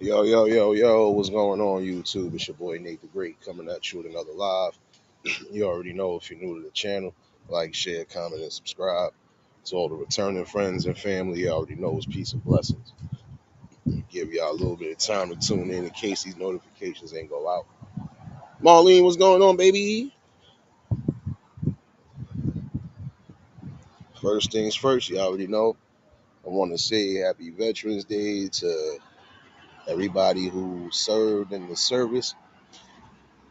Yo, yo, yo, yo, what's going on, YouTube? It's your boy Nate the Great coming at you with another live. You already know if you're new to the channel, like, share, comment, and subscribe. To all the returning friends and family, you already know it's peace and blessings. Give y'all a little bit of time to tune in case these notifications ain't go out. Marlene, what's going on, baby? First things first, you already know. I want to say happy Veterans Day to everybody who served in the service.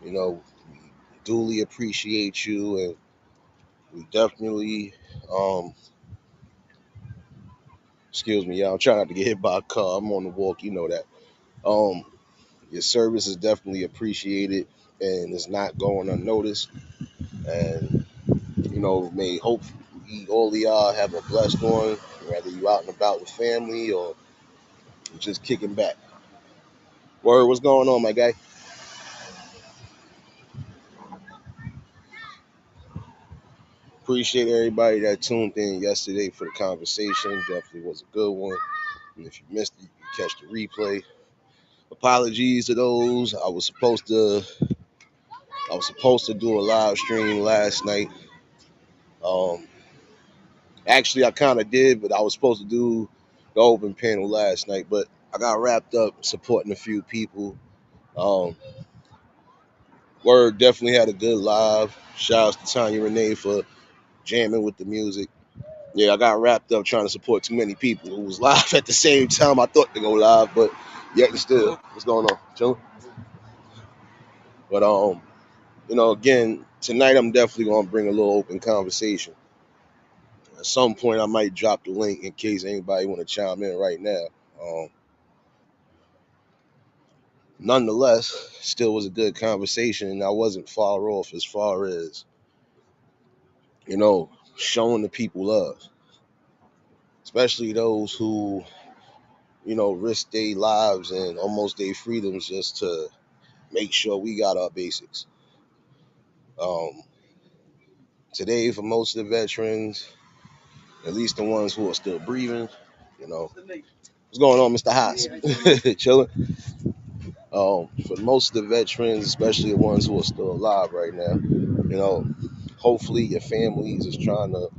You know, we duly appreciate you and we definitely, um, excuse me, y'all. I'm trying not to get hit by a car. I'm on the walk, you know that. Um, your service is definitely appreciated and it's not going unnoticed. And may hopefully all of y'all have a blessed one, whether you out and about with family or just kicking back. Word, what's going on, my guy? Appreciate everybody that tuned in yesterday for the conversation. Definitely was a good one. And if you missed it, you can catch the replay. Apologies to those. I was supposed to do a live stream last night. Um, Actually, I kind of did, but I was supposed to do the open panel last night, but I got wrapped up supporting a few people. Um, Word definitely had a good live. Shout out to Tanya Renee for jamming with the music. Yeah, I got wrapped up trying to support too many people who was live at the same time. I thought to go live, but yet and still, what's going on? Chilling. But again, tonight I'm definitely gonna bring a little open conversation. At some point, I might drop the link in case anybody want to chime in right now. Um, Nonetheless, still was a good conversation, and I wasn't far off as far as showing the people love, especially those who risk their lives and almost their freedoms just to make sure we got our basics. Um, Today, for most of the veterans, at least the ones who are still breathing, what's going on, Mr. Haas? Chilling. For most of the veterans, especially the ones who are still alive right now, hopefully your families is trying to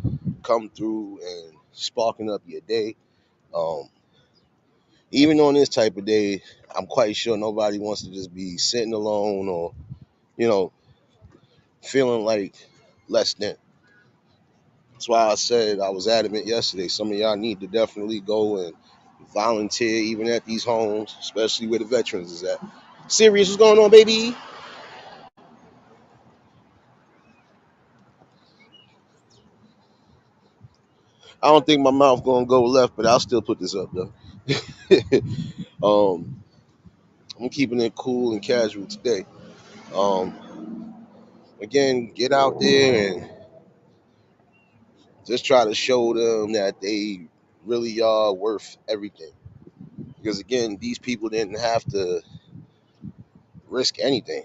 come through and sparking up your day. Um, Even on this type of day, I'm quite sure nobody wants to just be sitting alone or, you know, feeling like less than. That's why I said I was adamant yesterday. Some of y'all need to definitely go and volunteer even at these homes, especially where the veterans is at. Serious, what's going on, baby? I don't think my mouth gonna go left, but I'll still put this up though. um, I'm keeping it cool and casual today. Um, Again, get out there and just try to show them that they really are worth everything. Because again, these people didn't have to risk anything.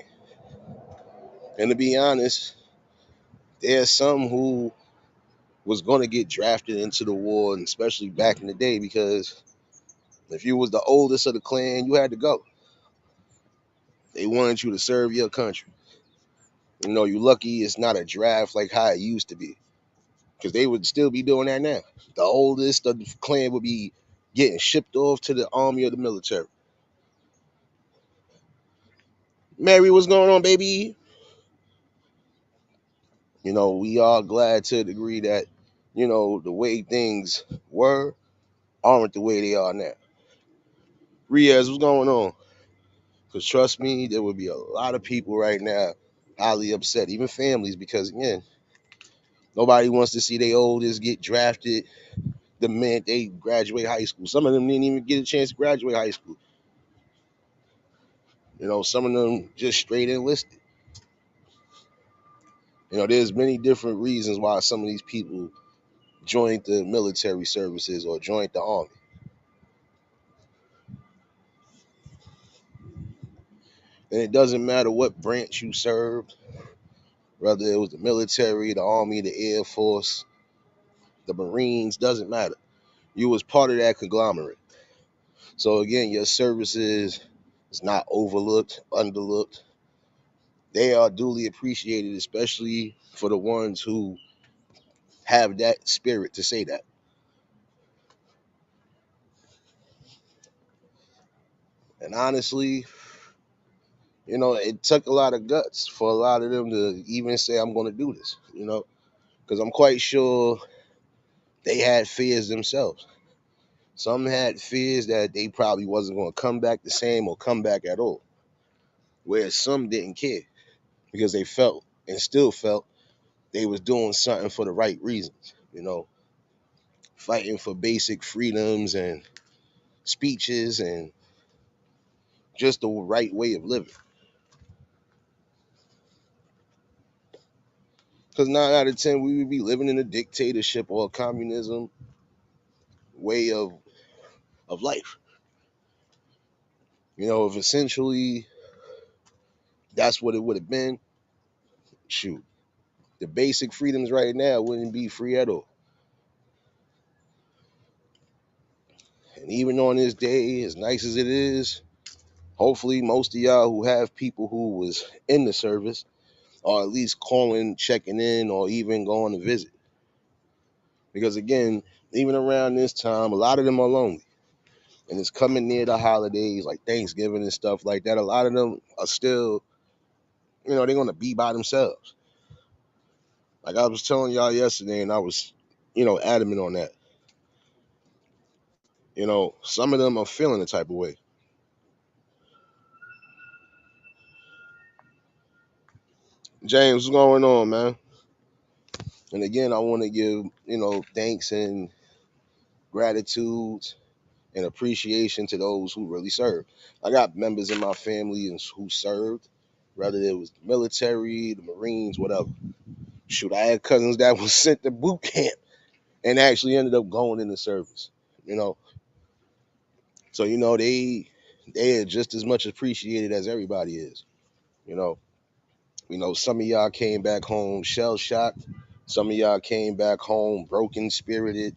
And to be honest, there's some who was going to get drafted into the war, and especially back in the day, because if you was the oldest of the clan, you had to go. They wanted you to serve your country. You lucky it's not a draft like how it used to be, because they would still be doing that now. The oldest of the clan would be getting shipped off to the army or the military. Mary, what's going on, baby? We are glad to the degree that, the way things were aren't the way they are now. Riaz, what's going on? Because trust me, there would be a lot of people right now highly upset, even families, because again, nobody wants to see their oldest get drafted the minute they graduate high school. Some of them didn't even get a chance to graduate high school. Some of them just straight enlisted. There's many different reasons why some of these people joined the military services or joined the army. And it doesn't matter what branch you served, whether it was the military, the army, the air force, the marines, doesn't matter. You was part of that conglomerate. So again, your services is not overlooked, underlooked. They are duly appreciated, especially for the ones who have that spirit to say that. And honestly, it took a lot of guts for a lot of them to even say, I'm going to do this, because I'm quite sure they had fears themselves. Some had fears that they probably wasn't going to come back the same or come back at all, whereas some didn't care because they felt and still felt they was doing something for the right reasons, fighting for basic freedoms and speeches and just the right way of living. Because 9 out of 10, we would be living in a dictatorship or a communism way of life. If essentially that's what it would have been, shoot, the basic freedoms right now wouldn't be free at all. And even on this day, as nice as it is, hopefully most of y'all who have people who was in the service are at least calling, checking in, or even going to visit. Because again, even around this time, a lot of them are lonely. And it's coming near the holidays like Thanksgiving and stuff like that. A lot of them are still, they're going to be by themselves. Like I was telling y'all yesterday, and I was, adamant on that. Some of them are feeling the type of way. James, what's going on, man? And again, I want to give, thanks and gratitude and appreciation to those who really served. I got members in my family who served, whether it was the military, the Marines, whatever. Shoot, I had cousins that was sent to boot camp and actually ended up going in the service. You know, so they are just as much appreciated as everybody is. You know, some of y'all came back home shell shocked. Some of y'all came back home broken spirited.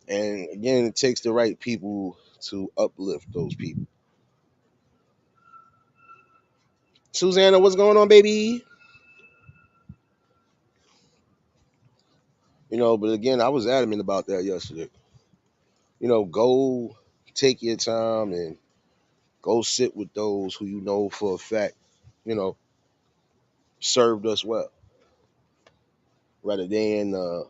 And again, it takes the right people to uplift those people. Susanna, what's going on, baby? But again, I was adamant about that yesterday. Go take your time and go sit with those who you know for a fact, you know, served us well. Rather than in the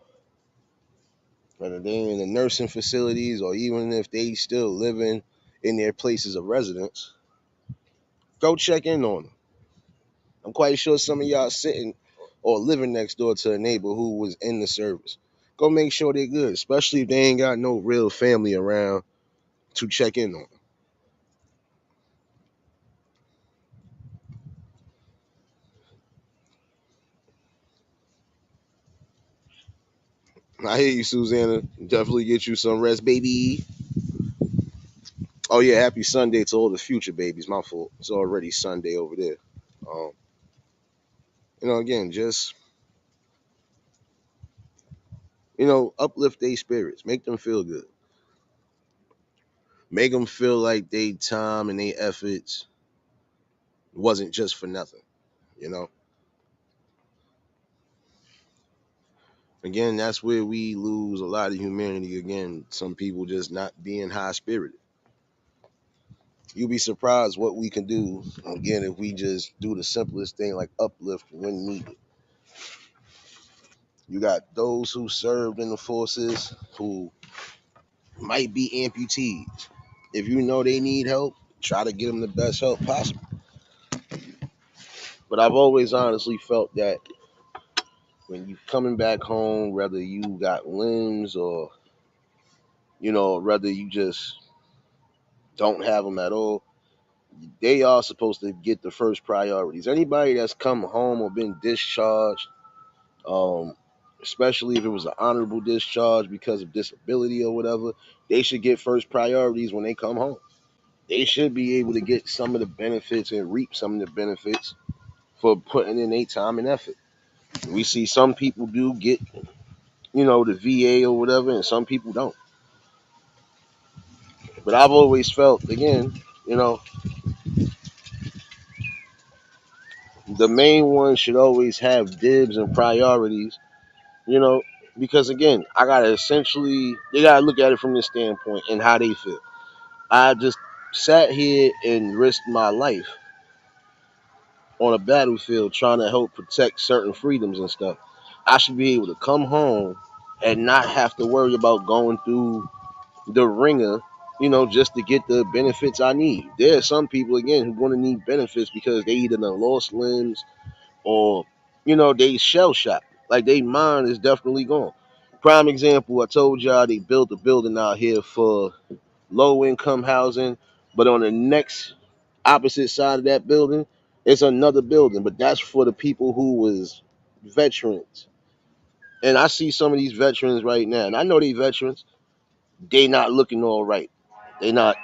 nursing facilities or even if they still living in their places of residence, go check in on them. I'm quite sure some of y'all sitting or living next door to a neighbor who was in the service. Go make sure they're good, especially if they ain't got no real family around to check in on them. I hear you, Susanna. Definitely get you some rest, baby. Oh yeah, happy Sunday to all the future babies. My fault. It's already Sunday over there. Um, again, just uplift their spirits, make them feel good, make them feel like they time and they efforts wasn't just for nothing. You know, again, that's where we lose a lot of humanity. Again, some people just not being high spirited. You'll be surprised what we can do again if we just do the simplest thing like uplift when needed. You got those who served in the forces who might be amputees. If you know they need help, try to get them the best help possible. But I've always honestly felt that when you coming back home, whether you got limbs or whether you just don't have them at all, they are supposed to get the first priorities. Anybody that's come home or been discharged, um, especially if it was an honorable discharge because of disability or whatever, they should get first priorities when they come home. They should be able to get some of the benefits and reap some of the benefits for putting in their time and effort. We see some people do get, the VA or whatever, and some people don't. But I've always felt, again, you know, the main one should always have dibs and priorities, you know, because again, I gotta essentially, they gotta look at it from this standpoint and how they feel. I just sat here and risked my life on a battlefield trying to help protect certain freedoms and stuff. I should be able to come home and not have to worry about going through the ringer, you know, just to get the benefits I need. There are some people, again, who want to need benefits because they either done lost limbs or, you know, they shell shocked. Like, they mind is definitely gone. Prime example, I told y'all they built a building out here for low income housing, but on the next opposite side of that building, it's another building, but that's for the people who was veterans. And I see some of these veterans right now, and I know they veterans, they not looking all right. They not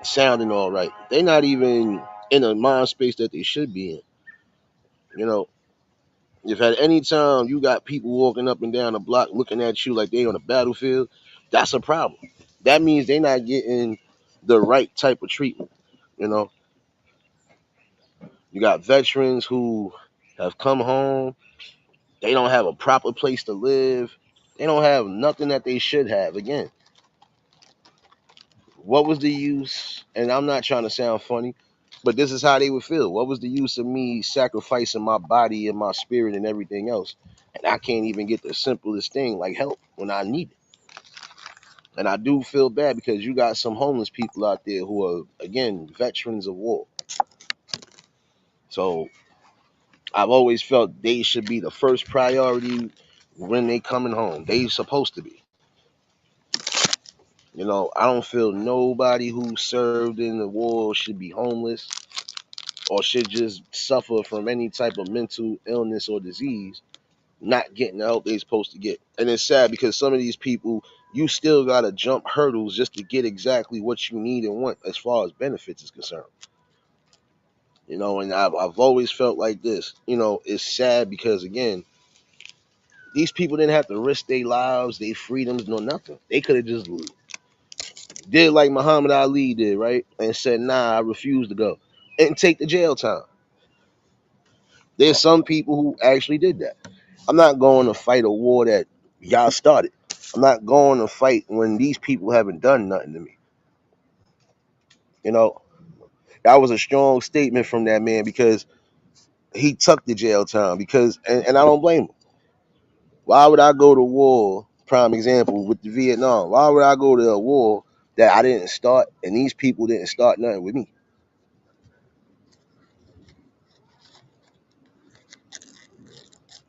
sounding all right. They not even in a mind space that they should be in. You know, if at any time you got people walking up and down the block looking at you like they on a battlefield, that's a problem. That means they not getting the right type of treatment. You know, you got veterans who have come home. They don't have a proper place to live. They don't have nothing that they should have. Again, what was the use? And I'm not trying to sound funny, but this is how they would feel. What was the use of me sacrificing my body and my spirit and everything else? And I can't even get the simplest thing like help when I need it. And I do feel bad because you got some homeless people out there who are, again, veterans of war. So I've always felt they should be the first priority when they coming home. They supposed to be. You know, I don't feel nobody who served in the war should be homeless or should just suffer from any type of mental illness or disease, not getting the help they're supposed to get. And it's sad because some of these people, you still got to jump hurdles just to get exactly what you need and want as far as benefits is concerned. You know, and I've always felt like this. You know, it's sad because, again, these people didn't have to risk their lives, their freedoms, no nothing. They could have just did like Muhammad Ali did, right? And said, nah, I refuse to go. And take the jail time. There's some people who actually did that. I'm not going to fight a war that y'all started. I'm not going to fight when these people haven't done nothing to me. You know, that was a strong statement from that man because he took the jail time and I don't blame him. Why would I go to war? Prime example with the Vietnam. Why would I go to a war that I didn't start and these people didn't start nothing with me?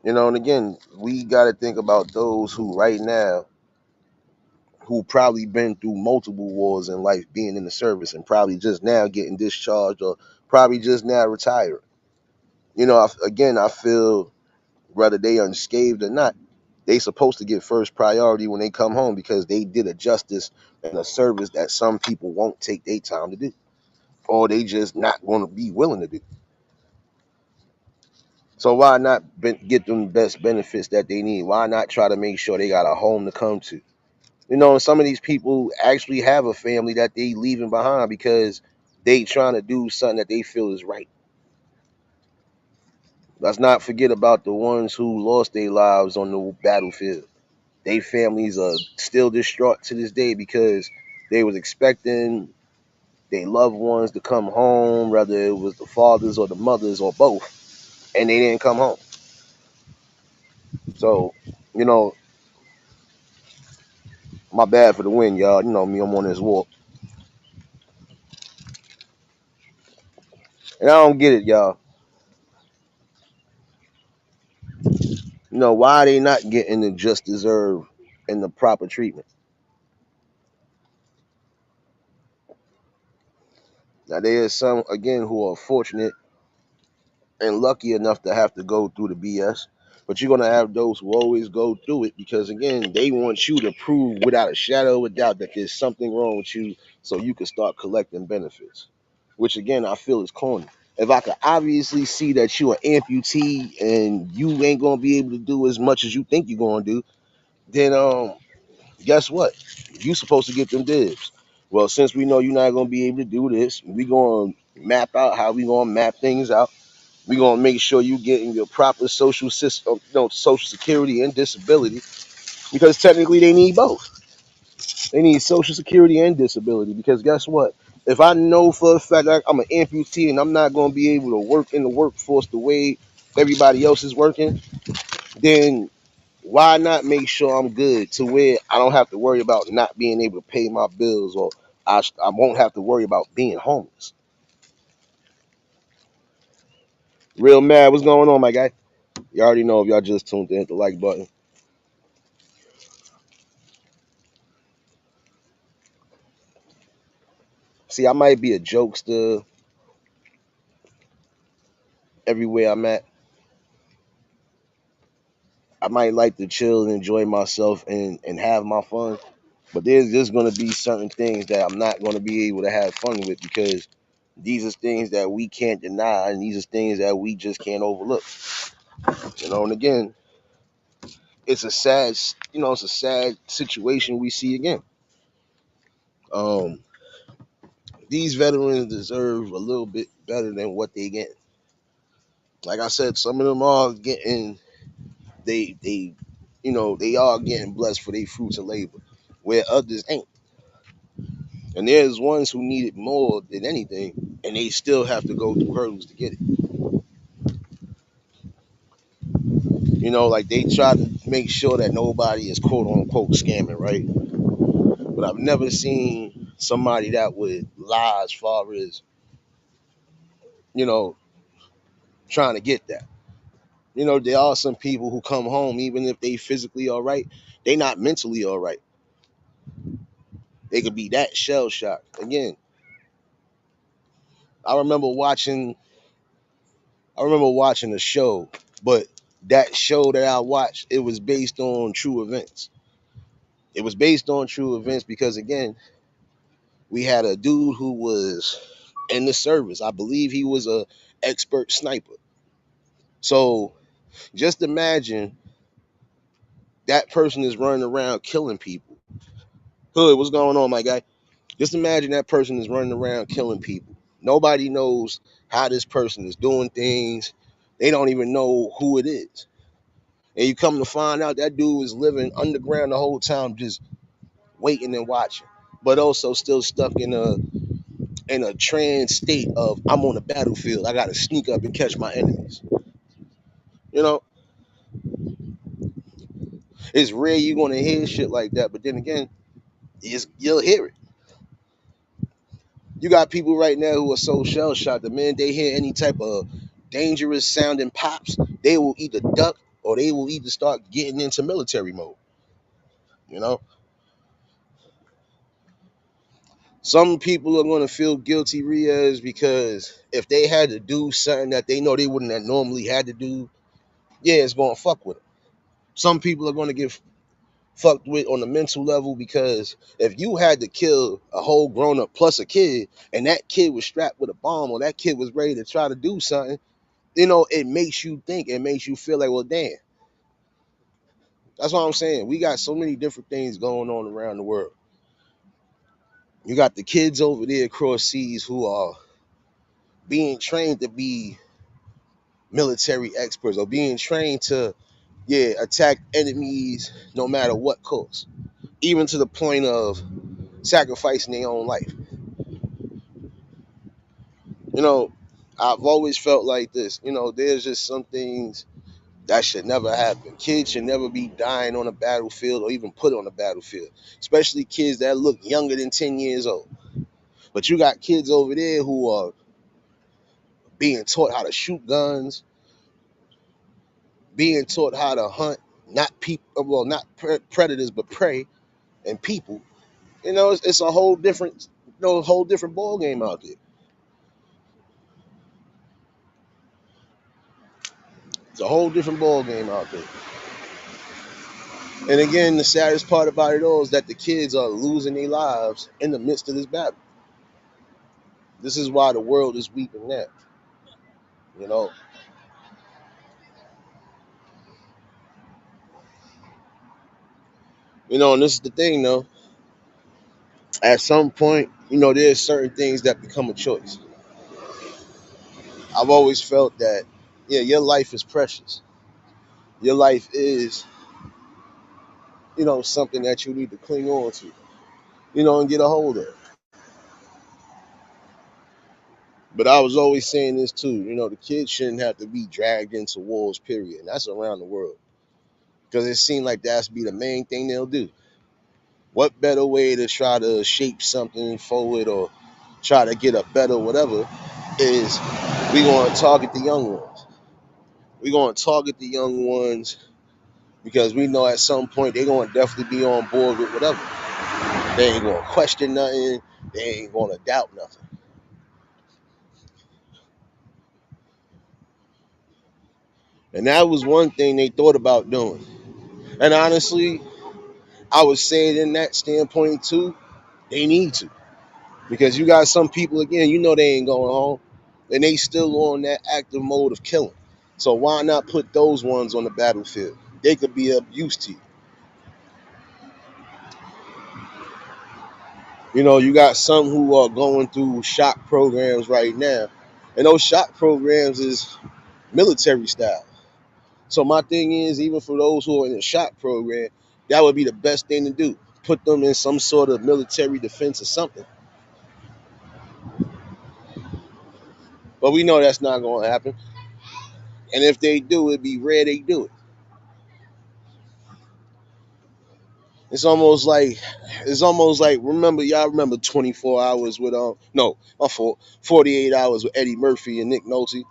You know, and again, we got to think about those who right now who probably been through multiple wars in life being in the service and probably just now getting discharged or probably just now retired. You know, again, I feel whether they unscathed or not, they supposed to get first priority when they come home because they did a justice and a service that some people won't take their time to do or they just not going to be willing to do. So why not get them the best benefits that they need? Why not try to make sure they got a home to come to? You know, some of these people actually have a family that they leaving behind because they trying to do something that they feel is right. Let's not forget about the ones who lost their lives on the battlefield. Their families are still distraught to this day because they was expecting their loved ones to come home, whether it was the fathers or the mothers or both, and they didn't come home. So, you know, my bad for the win, y'all. You know me, I'm on this walk. And I don't get it, y'all. You know, why are they not getting the just deserve and the proper treatment? Now, there is some, again, who are fortunate and lucky enough to have to go through the BS. But you're going to have those who always go through it because, again, they want you to prove without a shadow of a doubt that there's something wrong with you so you can start collecting benefits, which, again, I feel is corny. If I could obviously see that you're an amputee and you ain't going to be able to do as much as you think you're going to do, then guess what? You supposed to get them dibs. Well, since we know you're not gonna be able to do this, we gonna map out how we gonna map things out. We gonna make sure you getting your proper social system, social security and disability, because technically they need both. They need social security and disability because guess what? If I know for a fact that I'm an amputee and I'm not gonna be able to work in the workforce the way everybody else is working, then why not make sure I'm good to where I don't have to worry about not being able to pay my bills, or I won't have to worry about being homeless. Real mad, what's going on, my guy? You already know if y'all just tuned in, hit the like button. See, I might be a jokester everywhere I'm at. I might like to chill and enjoy myself and have my fun. But there's just gonna be certain things that I'm not gonna be able to have fun with because these are things that we can't deny and these are things that we just can't overlook. And again, it's a sad situation we see again. Um, these veterans deserve a little bit better than what they get. Like I said, some of them are getting they are getting blessed for their fruits of labor, where others ain't. And there's ones who need it more than anything, and they still have to go through hurdles to get it. Like they try to make sure that nobody is quote unquote scamming, right? But I've never seen somebody that would lie as far as, you know, trying to get that. There are some people who come home, even if they physically all right, they not mentally all right. They could be that shell shocked. Again, I remember watching I remember watching a show, but that show that I watched, it was based on true events. It was based on true events because again, we had a dude who was in the service. I believe he was a expert sniper. So just imagine that person is running around killing people. Hood, what's going on, my guy? Just imagine that person is running around killing people. Nobody knows how this person is doing things. They don't even know who it is. And you come to find out that dude was living underground the whole time, just waiting and watching, but also still stuck in a trance state of I'm on the battlefield. I gotta sneak up and catch my enemies. You know, it's rare you're gonna hear shit like that, but then again, you'll hear it. You got people right now who are so shell shocked. The minute they hear any type of dangerous sounding pops, they will either duck or they will either start getting into military mode. You know, some people are going to feel guilty, Riaz, because if they had to do something that they know they wouldn't have normally had to do, yeah, it's going to fuck with them. Some people are going to get fucked with on the mental level because if you had to kill a whole grown up plus a kid and that kid was strapped with a bomb or that kid was ready to try to do something, it makes you think, it makes you feel like, well, damn. That's what I'm saying. We got so many different things going on around the world. You got the kids over there across seas who are being trained to be military experts or being trained to, yeah, attack enemies no matter what cost, even to the point of sacrificing their own life. You know, I've always felt like this. There's just some things that should never happen. Kids should never be dying on a battlefield or even put on a battlefield, especially kids that look younger than 10 years old. But you got kids over there who are being taught how to shoot guns, being taught how to hunt, not people, well, not predators, but prey and people. It's a whole different, whole different ball game out there. It's a whole different ball game out there. And again, the saddest part about it all is that the kids are losing their lives in the midst of this battle. This is why the world is weeping now. You know, and this is the thing though. At some point, there's certain things that become a choice. I've always felt that, yeah, your life is precious. Your life is, something that you need to cling on to, and get a hold of. But I was always saying this too, the kids shouldn't have to be dragged into wars, period. And that's around the world. Because it seemed like that's be the main thing they'll do. What better way to try to shape something forward or try to get a better whatever is we going to target the young ones. We going to target the young ones because we know at some point they're going to definitely be on board with whatever. They ain't going to question nothing. They ain't going to doubt nothing. And that was one thing they thought about doing. And honestly, I would say it in that standpoint too, they need to. Because you got some people, again, they ain't going home. And they still on that active mode of killing. So why not put those ones on the battlefield? They could be of use to you. You got some who are going through shock programs right now. And those shock programs is military style. So my thing is, even for those who are in the shock program, that would be the best thing to do. Put them in some sort of military defense or something. But we know that's not going to happen. And if they do, it'd be rare they do it. It's almost like remember y'all remember 24 hours with no, my fault, 48 hours with Eddie Murphy and Nick Nolte.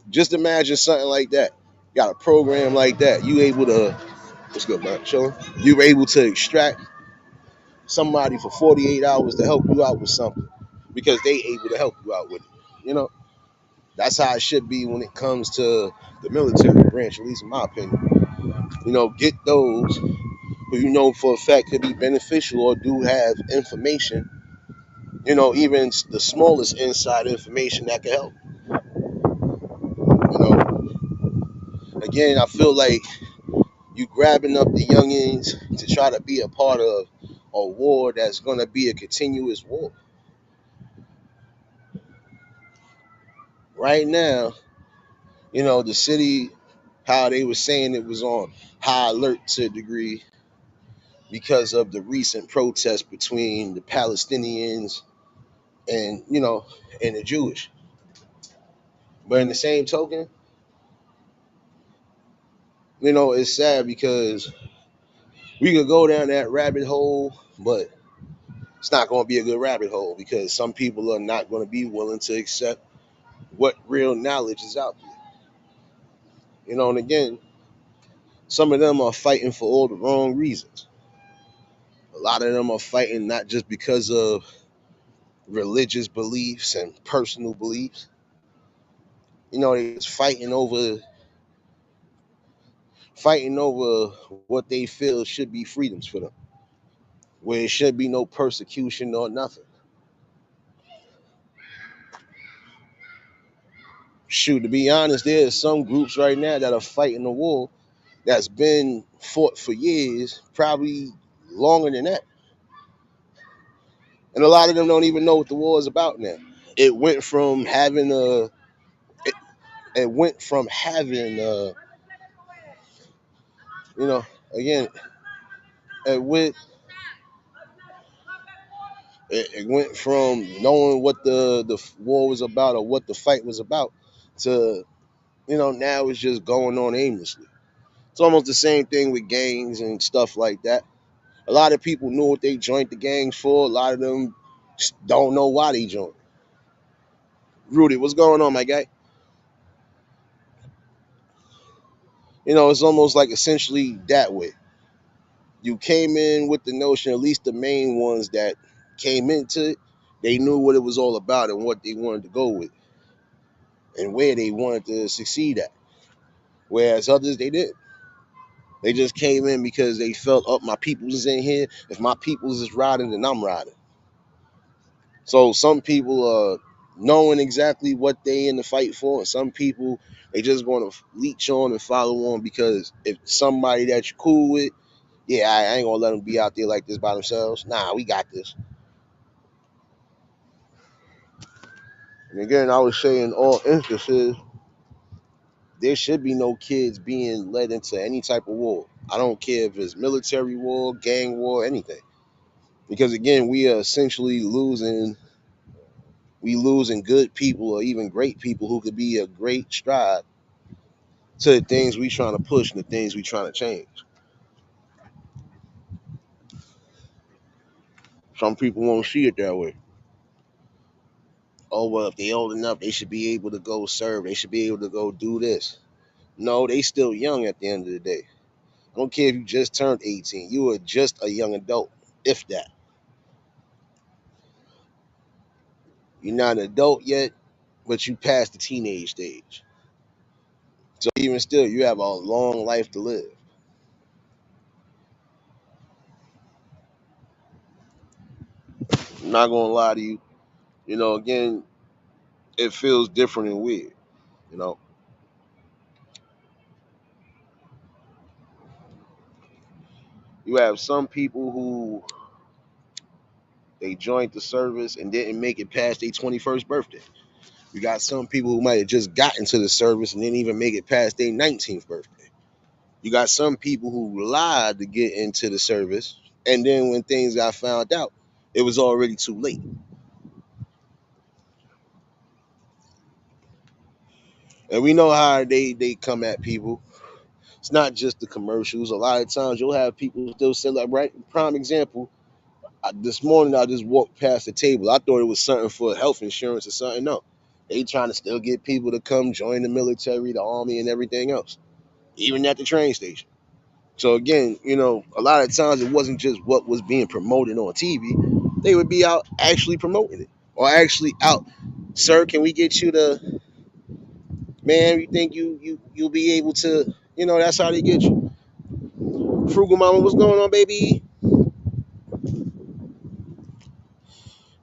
Just imagine something like that. Got a program like that. You able to what's good, man? Chilling. You were able to extract somebody for 48 hours to help you out with something because they able to help you out with it. That's how it should be when it comes to the military branch, at least in my opinion. Get those who for a fact could be beneficial or do have information, even the smallest inside information that can help. You know, Again, I feel like you grabbing up the youngins to try to be a part of a war that's going to be a continuous war. Right now, the city, how they were saying it was on high alert to a degree because of the recent protest between the Palestinians and, and the Jewish. But in the same token, it's sad because we could go down that rabbit hole, but it's not going to be a good rabbit hole because some people are not going to be willing to accept what real knowledge is out there. And again, some of them are fighting for all the wrong reasons. A lot of them are fighting not just because of religious beliefs and personal beliefs. It's fighting over what they feel should be freedoms for them, where it should be no persecution or nothing. Shoot, to be honest, there are some groups right now that are fighting a war that's been fought for years, probably longer than that. And a lot of them don't even know what the war is about now. It went from having a, it, it went from having you know, again, it went, it went from knowing what the war was about or what the fight was about to, now it's just going on aimlessly. It's almost the same thing with gangs and stuff like that. A lot of people knew what they joined the gangs for. A lot of them don't know why they joined. Rudy, what's going on, my guy? It's almost like essentially that way. You came in with the notion, at least the main ones that came into it, they knew what it was all about and what they wanted to go with and where they wanted to succeed at. Whereas others, they didn't. They just came in because they felt, oh, my peoples is in here. If my peoples is riding, then I'm riding. So some people are knowing exactly what they in the fight for, and some people they just going to leech on and follow on because if somebody that you're cool with Yeah, I ain't gonna let them be out there like this by themselves. Nah, we got this. And again, I would say in all instances, there should be no kids being led into any type of war. I don't care if it's military war, gang war, anything. Because again, we are essentially losing good people or even great people who could be a great stride to the things we trying to push and the things we trying to change. Some people won't see it that way. Oh well, if they old enough, they should be able to go serve. They should be able to go do this. No, they still young at the end of the day. I don't care if you just turned 18. You are just a young adult, if that. You're not an adult yet, but you passed the teenage stage. So even still, you have a long life to live. I'm not gonna lie to you. Again, it feels different and weird. You know, you have some people who they joined the service and didn't make it past their 21st birthday. You got some people who might have just gotten to the service and didn't even make it past their 19th birthday. You got some people who lied to get into the service, and then when things got found out, it was already too late. And we know how they come at people. It's not just the commercials. A lot of times you'll have people still say like, right, prime example. This morning I just walked past the table. I thought it was something for health insurance or something. No, they trying to still get people to come join the military, the army, and everything else, even at the train station. So again, a lot of times it wasn't just what was being promoted on TV. They would be out actually promoting it, or actually out. Sir, can we get you the man? You think you'll be able to? That's how they get you. Frugal Mama, what's going on, baby?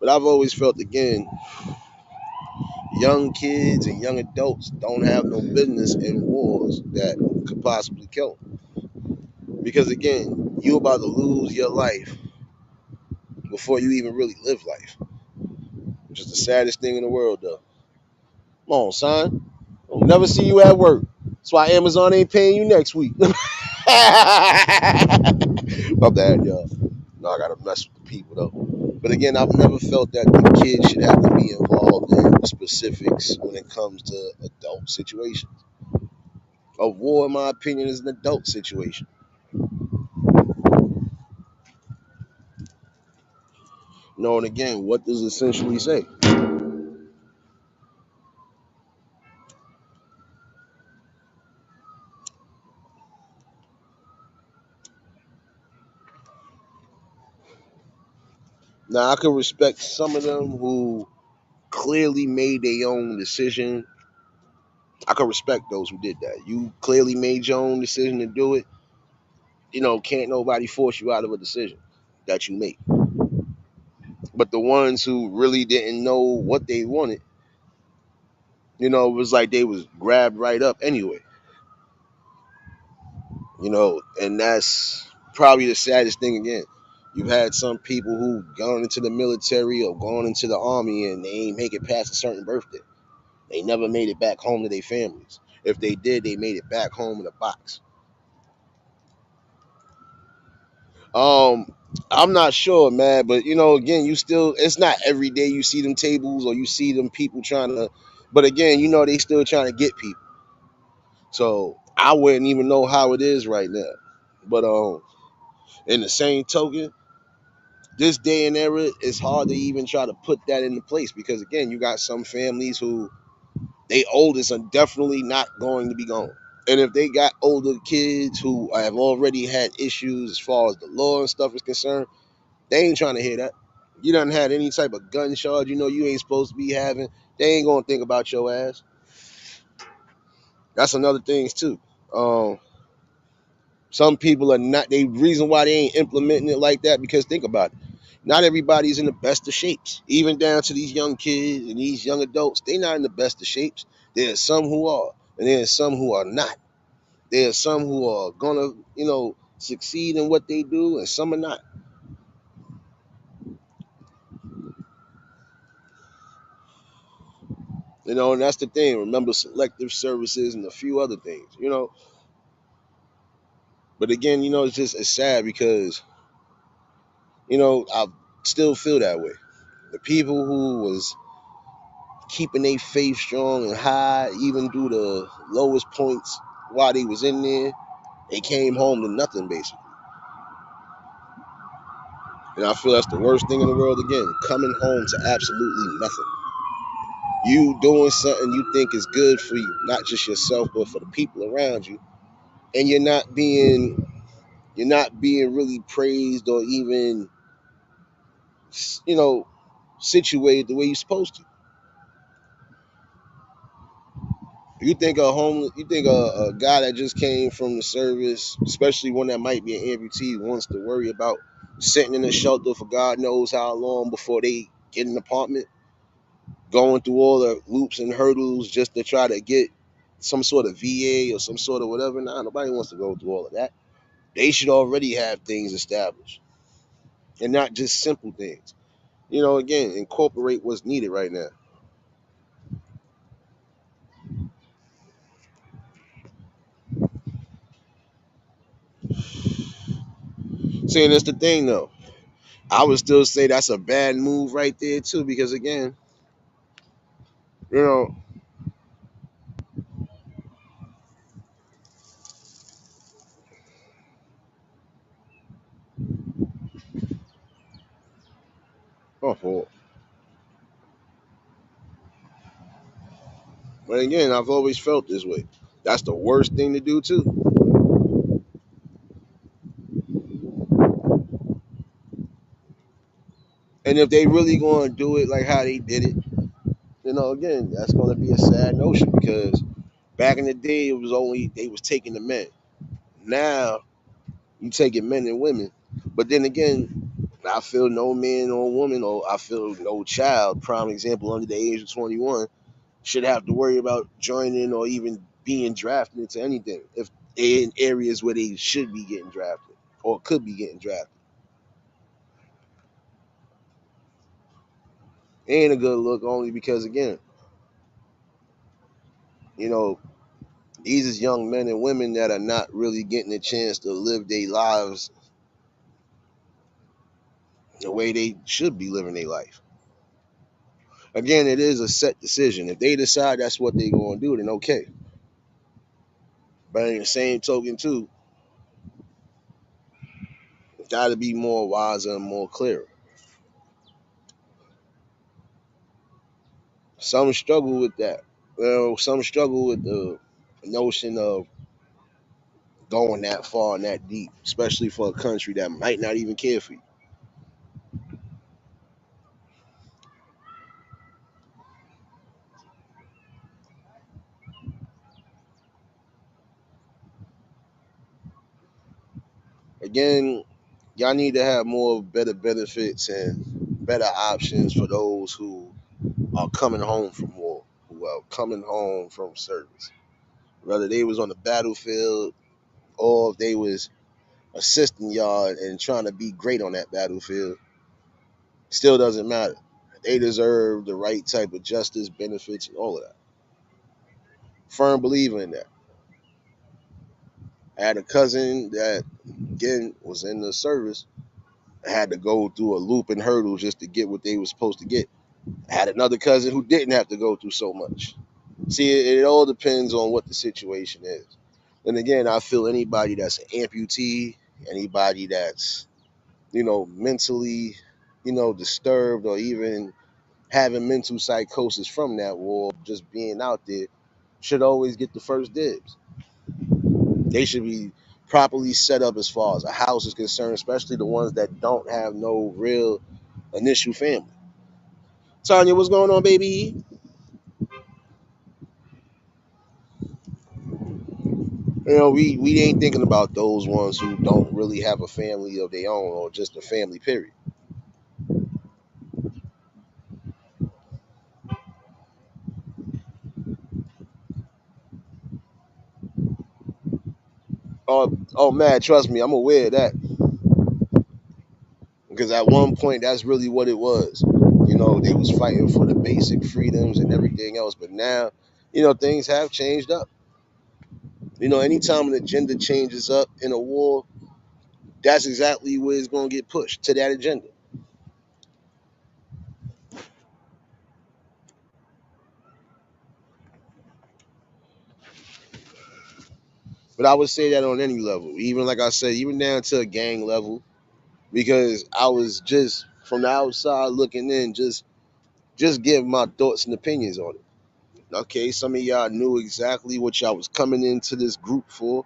But I've always felt again, young kids and young adults don't have no business in wars that could possibly kill them. Because again, you about to lose your life before you even really live life, which is the saddest thing in the world, though. Come on, son. I'll never see you at work. That's why Amazon ain't paying you next week. My bad, y'all. No, I gotta mess with the people though. But again, I've never felt that the kids should have to be involved in specifics when it comes to adult situations. A war, in my opinion, is an adult situation. And again, what does it essentially say? Now, I can respect some of them who clearly made their own decision. I can respect those who did that. You clearly made your own decision to do it. Can't nobody force you out of a decision that you make. But the ones who really didn't know what they wanted, it was like they was grabbed right up anyway. And that's probably the saddest thing again. You've had some people who gone into the military or gone into the army and they ain't make it past a certain birthday. They never made it back home to their families. If they did, they made it back home in a box. Um, I'm not sure, man, but again, you still it's not every day you see them tables or you see them people trying to but again, they still trying to get people. So I wouldn't even know how it is right now. But in the same token, this day and era, it's hard to even try to put that into place because again, you got some families who they oldest are definitely not going to be gone. And if they got older kids who have already had issues as far as the law and stuff is concerned, they ain't trying to hear that. You done had any type of gun charge you ain't supposed to be having. They ain't gonna think about your ass. That's another thing too. Um, some people are not. They reason why they ain't implementing it like that because think about it. Not everybody's in the best of shapes. Even down to these young kids and these young adults, they not in the best of shapes. There's some who are, and there's some who are not. There's some who are gonna, succeed in what they do and some are not. You know, and that's the thing. Remember selective services and a few other things, you know. But again, you know, it's sad because, you know, I still feel that way. The people who was keeping their faith strong and high, even through the lowest points while they was in there, they came home to nothing basically. And I feel that's the worst thing in the world again, coming home to absolutely nothing. You doing something you think is good for you, not just yourself, but for the people around you. And you're not being really praised or even, you know, situated the way you're supposed to. You think a guy that just came from the service, especially one that might be an amputee, wants to worry about sitting in a shelter for God knows how long before they get an apartment, going through all the loops and hurdles just to try to get some sort of VA or some sort of whatever? Nah, nobody wants to go through all of that. They should already have things established and not just simple things. You know, again, incorporate what's needed right now. See, and that's the thing though. I would still say that's a bad move right there too, because again, you know, oh, but again, I've always felt this way. That's the worst thing to do too. And if they really going to do it like how they did it, you know, again, that's going to be a sad notion because back in the day, it was only they was taking the men. Now you taking men and women, but then again, I feel no man or woman, or I feel no child, prime example, under the age of 21, should have to worry about joining or even being drafted into anything if they're in areas where they should be getting drafted or could be getting drafted. Ain't a good look only because again, you know, these is young men and women that are not really getting a chance to live their lives the way they should be living their life. Again, it is a set decision. If they decide that's what they're going to do, then okay. But in the same token, too, got to be more wiser and more clear. Some struggle with that. Well, some struggle with the notion of going that far and that deep, especially for a country that might not even care for you. Again, y'all need to have more better benefits and better options for those who are coming home from war, who are coming home from service. Whether they was on the battlefield or if they was assisting y'all and trying to be great on that battlefield, still doesn't matter. They deserve the right type of justice, benefits, and all of that. Firm believer in that. I had a cousin that again was in the service, had to go through a loop and hurdle just to get what they were supposed to get. I had another cousin who didn't have to go through so much. See, it all depends on what the situation is. And again, I feel anybody that's an amputee, anybody that's, you know, mentally, you know, disturbed or even having mental psychosis from that war, just being out there, should always get the first dibs. They should be properly set up as far as a house is concerned, especially the ones that don't have no real initial family. Tanya, what's going on, baby? You know, we ain't thinking about those ones who don't really have a family of their own or just a family, period. Oh man, trust me, I'm aware of that because at one point that's really what it was. They was fighting for the basic freedoms and everything else, but now, things have changed up. Anytime an agenda changes up in a war, that's exactly where it's going to get pushed to that agenda. But I would say that on any level, even like I said, even down to a gang level, because I was just from the outside looking in, just giving my thoughts and opinions on it. Okay, some of y'all knew exactly what y'all was coming into this group for.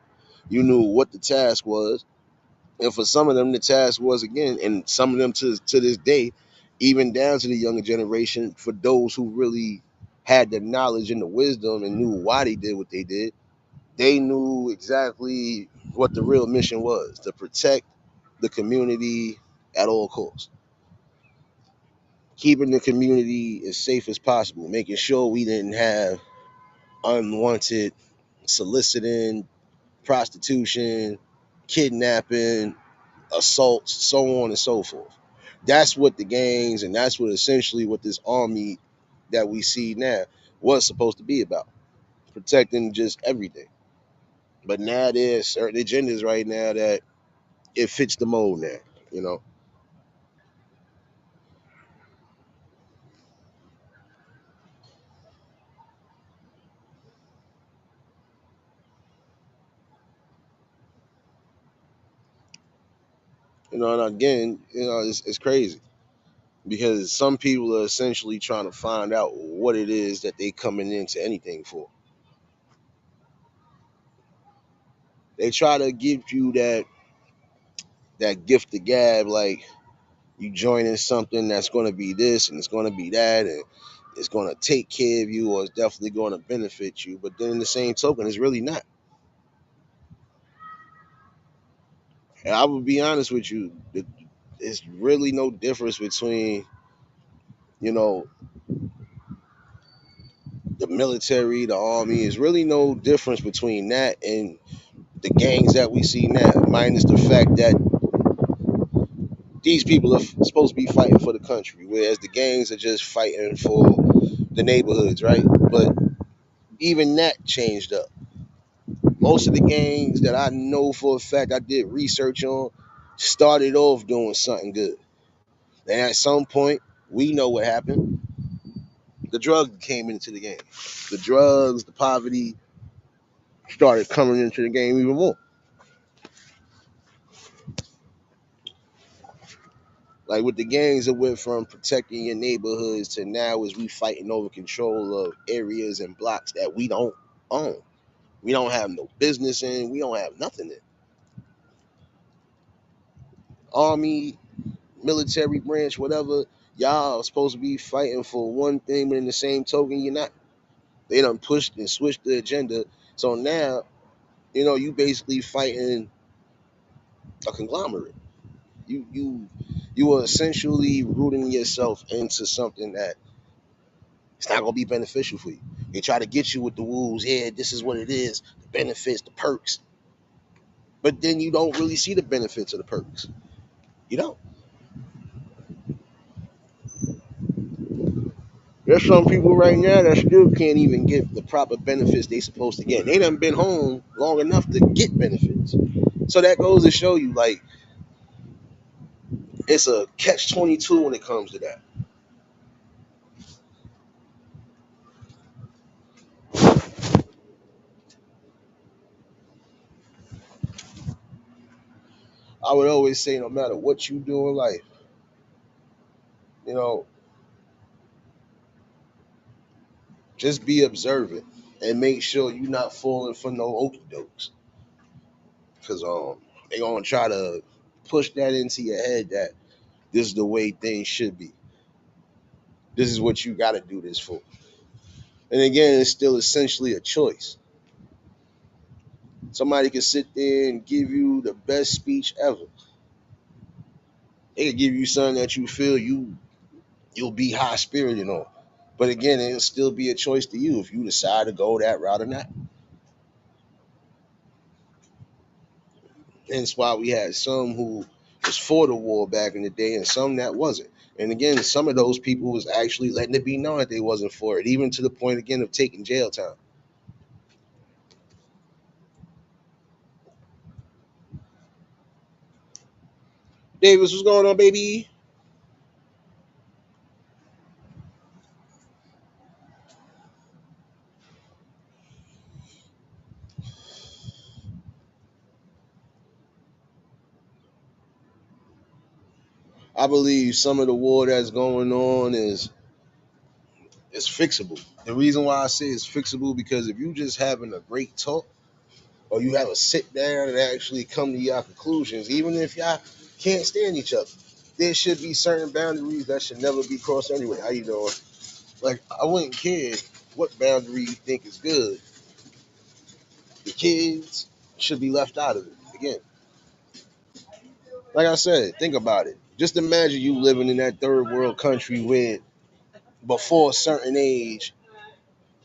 You knew what the task was, and for some of them, the task was again, and some of them to this day, even down to the younger generation, for those who really had the knowledge and the wisdom and knew why they did what they knew exactly what the real mission was: to protect the community at all costs, keeping the community as safe as possible, making sure we didn't have unwanted soliciting, prostitution, kidnapping, assaults, so on and so forth. That's what the gangs and that's what essentially what this army that we see now was supposed to be about, protecting just everything. But now there's certain agendas right now that it fits the mold now, you know. And again, it's crazy because some people are essentially trying to find out what it is that they coming into anything for. They try to give you that gift of gab, like you joining something that's going to be this and it's going to be that and it's going to take care of you or it's definitely going to benefit you. But then in the same token, it's really not. And I would be honest with you, there's really no difference between, you know, the military, the army. Is really no difference between that and the gangs that we see now, minus the fact that these people are supposed to be fighting for the country, whereas the gangs are just fighting for the neighborhoods, right? But even that changed up. Most of the gangs that I know for a fact I did research on started off doing something good. And at some point, we know what happened. The drug came into the game. The drugs, the poverty started coming into the game even more. Like with the gangs, it went from protecting your neighborhoods to now is we fighting over control of areas and blocks that we don't own. We don't have no business in. We don't have nothing in. Army, military branch, whatever, y'all are supposed to be fighting for one thing, but in the same token, you're not. They done pushed and switched the agenda. So now, you basically fighting a conglomerate. You are essentially rooting yourself into something that it's not gonna be beneficial for you. They try to get you with the rules. Yeah, this is what it is, the benefits, the perks. But then you don't really see the benefits of the perks. You don't. There's some people right now that still can't even get the proper benefits they supposed to get. They done been home long enough to get benefits. So that goes to show you, like, it's a catch-22 when it comes to that. I would always say, no matter what you do in life, you know, just be observant and make sure you're not falling for no okey dokes. Because they gonna try to push that into your head that this is the way things should be. This is what you got to do this for. And again, it's still essentially a choice. Somebody can sit there and give you the best speech ever. They can give you something that you feel you'll be high spirited on. But again, it'll still be a choice to you if you decide to go that route or not. Hence why we had some who was for the war back in the day and some that wasn't. And again, some of those people was actually letting it be known that they wasn't for it, even to the point again of taking jail time. Davis, what's going on, baby? I believe some of the war that's going on is fixable. The reason why I say it's fixable because if you just having a great talk or you have a sit down and actually come to your conclusions, even if y'all can't stand each other, there should be certain boundaries that should never be crossed anyway. How you doing? Like I wouldn't care what boundary you think is good. The kids should be left out of it. Again, like I said, think about it. Just imagine you living in that third world country where before a certain age,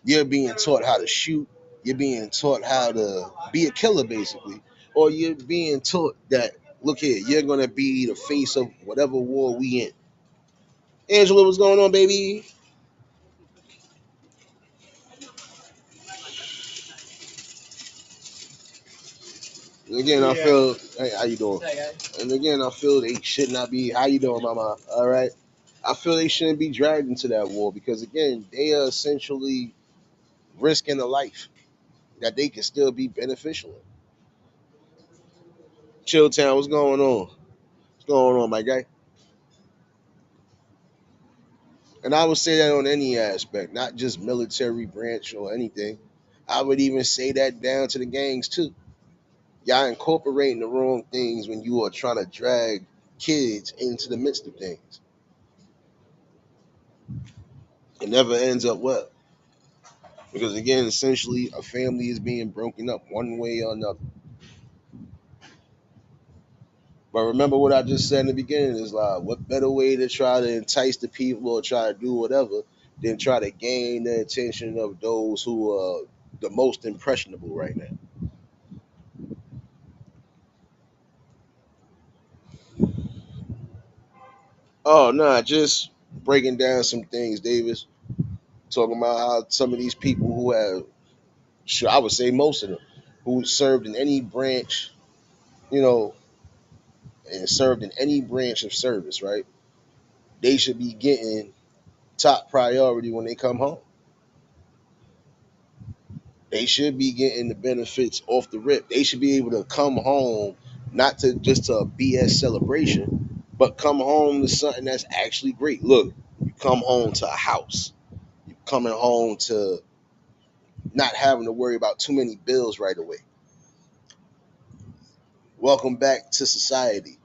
you're being taught how to shoot, you're being taught how to be a killer, basically, or you're being taught that, look here, you're gonna be the face of whatever war we in. Angela, what's going on, baby? And again, I feel, hey, how you doing? And again, I feel they should not be. How you doing, mama? All right. I feel they shouldn't be dragged into that war because again, they are essentially risking a life that they can still be beneficial in. Chilltown, what's going on? What's going on, my guy? And I would say that on any aspect, not just military branch or anything. I would even say that down to the gangs too. Y'all incorporating the wrong things when you are trying to drag kids into the midst of things. It never ends up well. Because again, essentially a family is being broken up one way or another. But remember what I just said in the beginning is like, what better way to try to entice the people or try to do whatever than try to gain the attention of those who are the most impressionable right now. Oh no, just breaking down some things, Davis. Talking about how some of these people who have, sure, I would say most of them, who served in any branch, you know, and served in any branch of service, right? They should be getting top priority when they come home. They should be getting the benefits off the rip. They should be able to come home, not to just to a BS celebration, but come home to something that's actually great. Look, you come home to a house. You coming home to not having to worry about too many bills right away. Welcome back to society.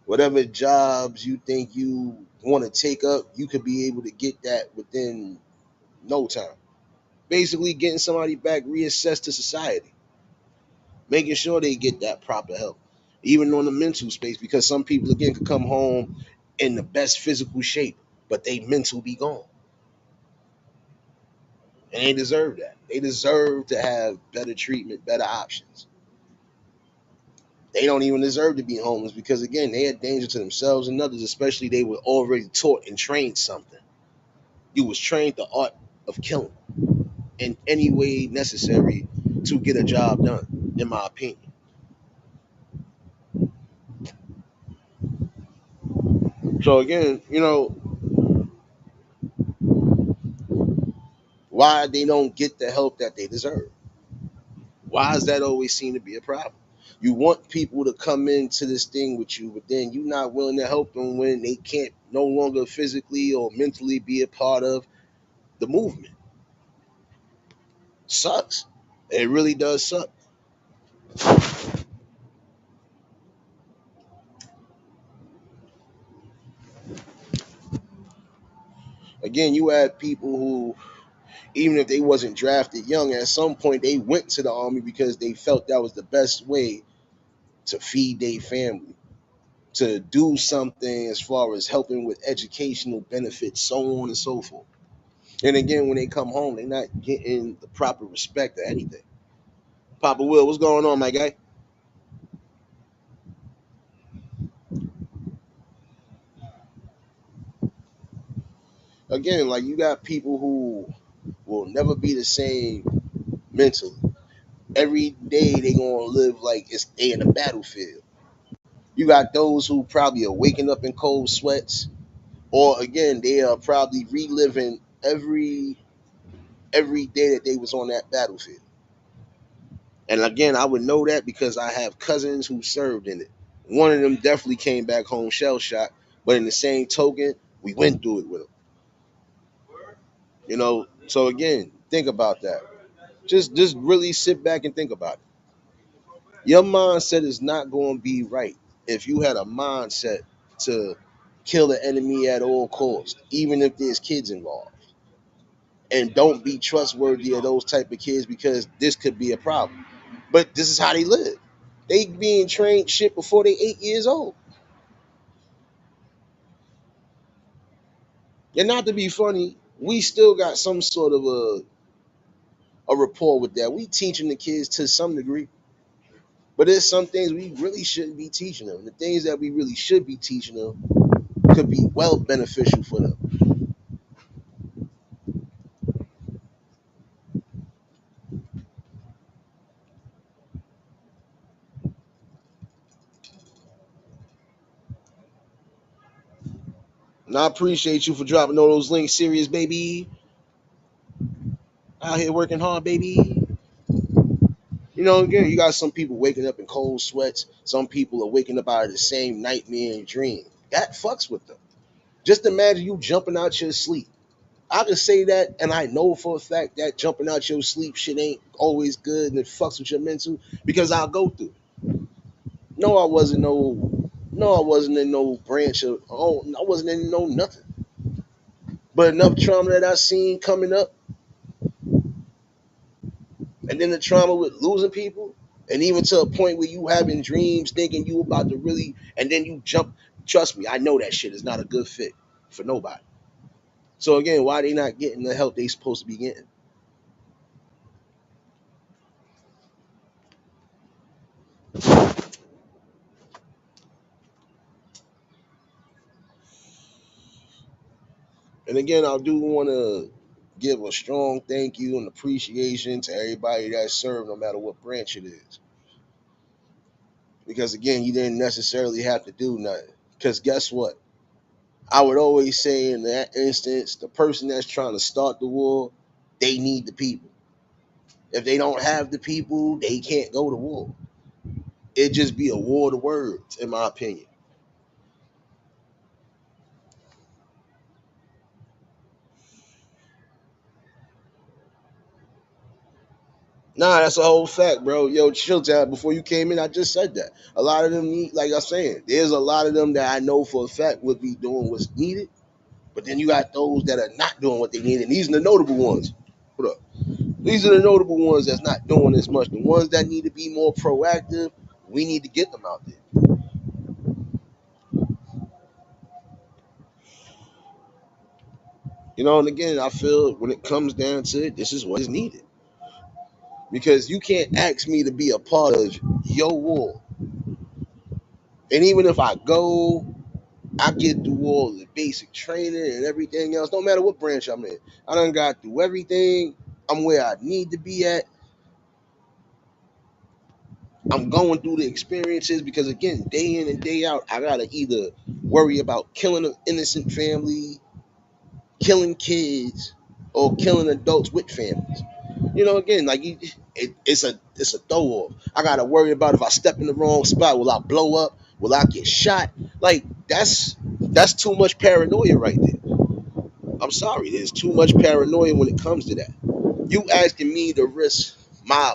Whatever jobs you think you want to take up, you could be able to get that within no time. Basically, getting somebody back reassessed to society, making sure they get that proper help, even on the mental space, because some people again could come home in the best physical shape, but they mental be gone, and they deserve that. They deserve to have better treatment, better options. They don't even deserve to be homeless because again, they are danger to themselves and others, especially they were already taught and trained something. You was trained the art of killing in any way necessary to get a job done, in my opinion. So again, why they don't get the help that they deserve. Why does that always seem to be a problem? You want people to come into this thing with you, but then you're not willing to help them when they can't no longer physically or mentally be a part of the movement. Sucks. It really does suck. Again, you had people who, even if they wasn't drafted young, at some point they went to the army because they felt that was the best way to feed their family, to do something as far as helping with educational benefits, so on and so forth. And again, when they come home, they're not getting the proper respect or anything. Papa Will, what's going on, my guy? again, like you got people who will never be the same mentally. Every day they gonna live like it's they in a battlefield. You got those who probably are waking up in cold sweats, or again, they are probably reliving every day that they was on that battlefield. And again, I would know that because I have cousins who served in it. One of them definitely came back home shell shocked, but in the same token, we went through it with them. So again, think about that. Just really sit back and think about it. Your mindset is not going to be right if you had a mindset to kill the enemy at all costs, even if there's kids involved. And don't be trustworthy of those type of kids because this could be a problem. But this is how they live. They being trained shit before they 8 years old. And not to be funny, we still got some sort of a rapport with that. We teaching the kids to some degree, but there's some things we really shouldn't be teaching them. The things that we really should be teaching them could be well beneficial for them. And I appreciate you for dropping all those links, serious baby. Out here working hard, baby. Again, you got some people waking up in cold sweats. Some people are waking up out of the same nightmare and dream. That fucks with them. Just imagine you jumping out your sleep. I can say that, and I know for a fact that jumping out your sleep shit ain't always good and it fucks with your mental because I'll go through it. No, I wasn't in no branch of, oh, I wasn't in no nothing. But enough trauma that I seen coming up, and then the trauma with losing people, and even to a point where you having dreams thinking you about to really, and then you jump. Trust me, I know that shit is not a good fit for nobody. So again, why they not getting the help they supposed to be getting? And again, I do want to give a strong thank you and appreciation to everybody that served, no matter what branch it is. Because again, you didn't necessarily have to do nothing. Because guess what? I would always say in that instance, the person that's trying to start the war, they need the people. If they don't have the people, they can't go to war. It'd just be a war of words, in my opinion. Nah, that's a whole fact, bro. Yo, chill out. Before you came in, I just said that. A lot of them need, like I'm saying, there's a lot of them that I know for a fact would be doing what's needed. But then you got those that are not doing what they need, and these are the notable ones. Hold up. These are the notable ones that's not doing as much. The ones that need to be more proactive, we need to get them out there. And again, I feel when it comes down to it, this is what is needed. Because you can't ask me to be a part of your war. And even if I go, I get through all the basic training and everything else, no matter what branch I'm in. I done got through everything. I'm where I need to be at. I'm going through the experiences because again, day in and day out, I gotta either worry about killing an innocent family, killing kids, or killing adults with families. Again, like it's a throw off. I gotta worry about if I step in the wrong spot, will I blow up? Will I get shot? Like that's too much paranoia right there. I'm sorry, there's too much paranoia when it comes to that. You asking me to risk my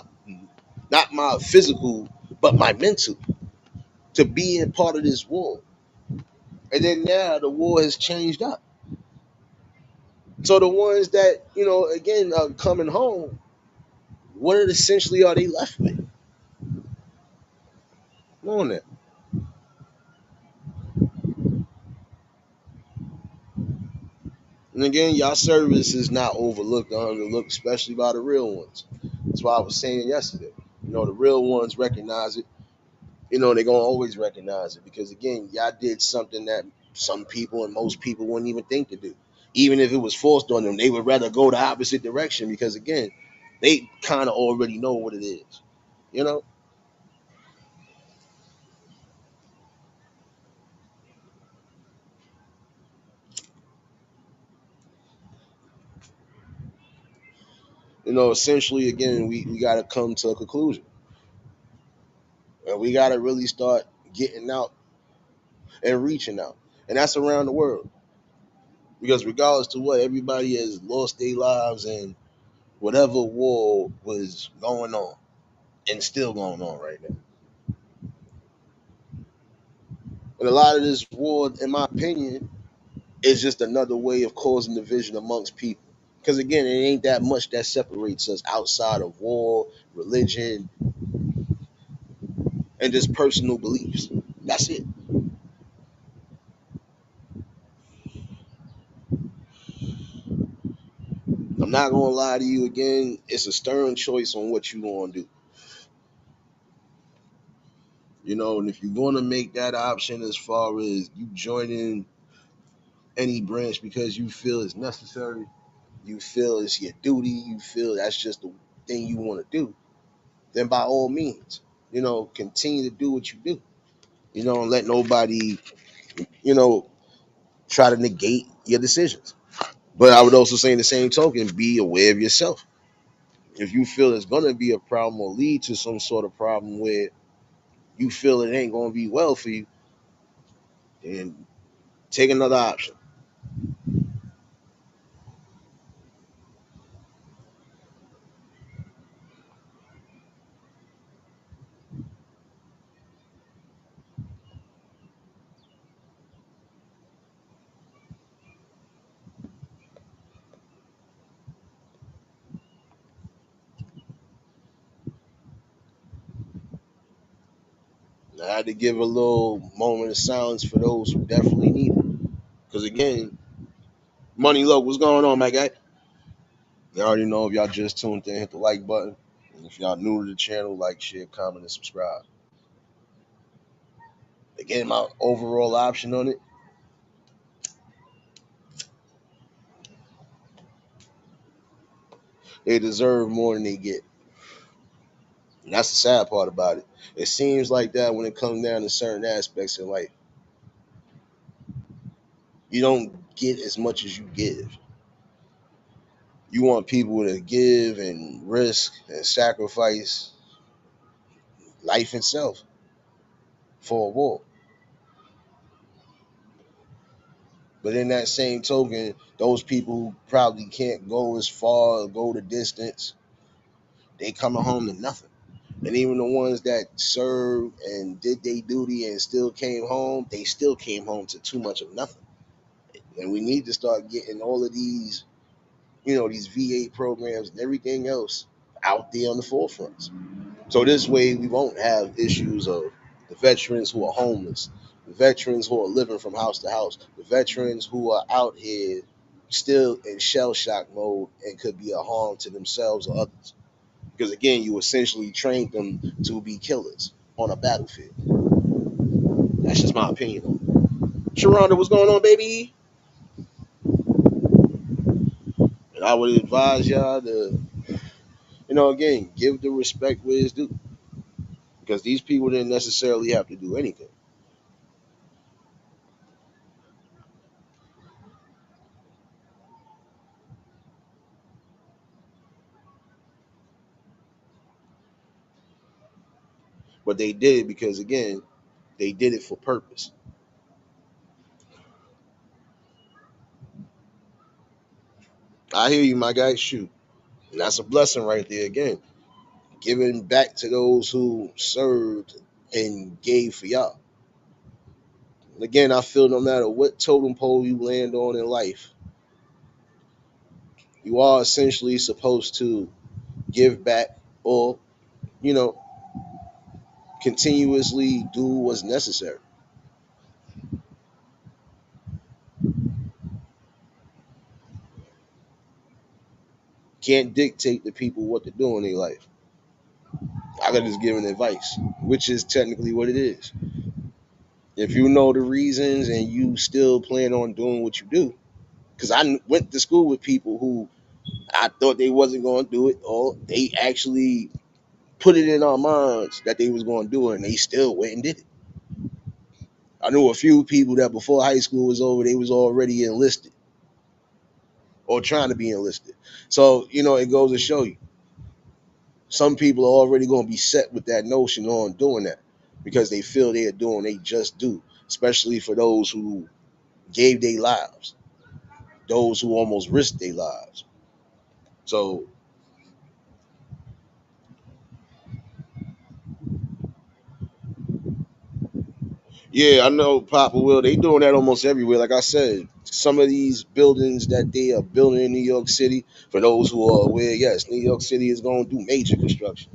not my physical, but my mental to be in part of this war. And then now the war has changed up. So the ones that, again, are coming home, what essentially are they left with? Come on there. And again, y'all service is not overlooked or underlooked, especially by the real ones. That's why I was saying yesterday. The real ones recognize it. They're gonna always recognize it because again, y'all did something that some people and most people wouldn't even think to do. Even if it was forced on them, they would rather go the opposite direction because again, they kind of already know what it is. You know, essentially again, we got to come to a conclusion, and we got to really start getting out and reaching out, and that's around the world because regardless to what, everybody has lost their lives in whatever war was going on and still going on right now. And a lot of this war, in my opinion, is just another way of causing division amongst people. Because again, it ain't that much that separates us outside of war, religion, and just personal beliefs. That's it. I'm not gonna lie to you again. It's a stern choice on what you gonna do. And if you're gonna make that option as far as you joining any branch because you feel it's necessary, you feel it's your duty, you feel that's just the thing you want to do, then by all means, continue to do what you do. And let nobody, you know, try to negate your decisions. But I would also say in the same token, be aware of yourself. If you feel it's gonna be a problem or lead to some sort of problem where you feel it ain't gonna be well for you, then take another option. I had to give a little moment of silence for those who definitely need it. Because again, Money Low, what's going on, my guy? You already know if y'all just tuned in, hit the like button. And if y'all new to the channel, like, share, comment, and subscribe. Again, my overall option on it, they deserve more than they get. And that's the sad part about it. It seems like that when it comes down to certain aspects in life. You don't get as much as you give. You want people to give and risk and sacrifice life itself for a war. But in that same token, those people who probably can't go as far or go the distance, they coming home to nothing. And even the ones that served and did their duty and still came home, they still came home to too much of nothing. And we need to start getting all of these VA programs and everything else out there on the forefronts. So this way we won't have issues of the veterans who are homeless, the veterans who are living from house to house, the veterans who are out here still in shell shock mode and could be a harm to themselves or others. Because again, you essentially trained them to be killers on a battlefield. That's just my opinion on it. Sharonda, what's going on, baby? And I would advise y'all to, again, give the respect where it's due. Because these people didn't necessarily have to do anything. But they did it because again, they did it for purpose. I hear you, my guy. Shoot. And that's a blessing right there again. Giving back to those who served and gave for y'all. And again, I feel no matter what totem pole you land on in life, you are essentially supposed to give back or, you know, continuously do what's necessary. Can't dictate to people what to do in their life. I got just giving advice, which is technically what it is. If you know the reasons and you still plan on doing what you do, Because I went to school with people who I thought they wasn't going to do it, or they actually put it in our minds that they was going to do it, and they still went and did it. I knew a few people that before high school was over, they was already enlisted or trying to be enlisted. So it goes to show you, some people are already going to be set with that notion on doing that because they feel they're doing they just do, especially for those who gave their lives, those who almost risked their lives. So yeah, I know Papa Will. They doing that almost everywhere. Like I said, some of these buildings that they are building in New York City, for those who are aware, yes, New York City is going to do major construction.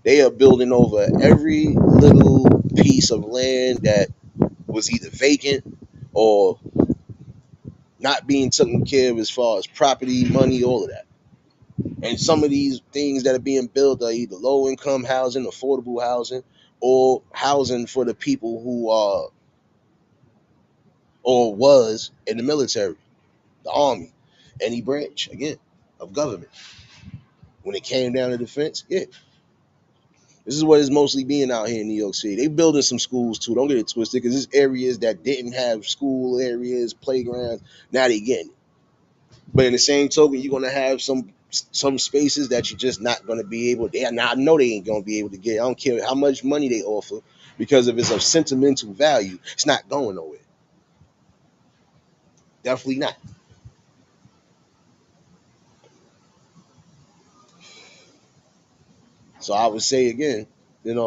They are building over every little piece of land that was either vacant or not being taken care of as far as property, money, all of that. And some of these things that are being built are either low income housing, affordable housing, or housing for the people who are or was in the military, the army, any branch again of government. When it came down to defense, yeah, this is what is mostly being out here in New York City. They building some schools too. Don't get it twisted, because there's areas that didn't have school areas, playgrounds. Now they getting it. But in the same token, you're gonna have some spaces that you're just not gonna be able. They now I know they ain't gonna be able to get. I don't care how much money they offer, because if it's of sentimental value, it's not going nowhere. Definitely not. So I would say again, it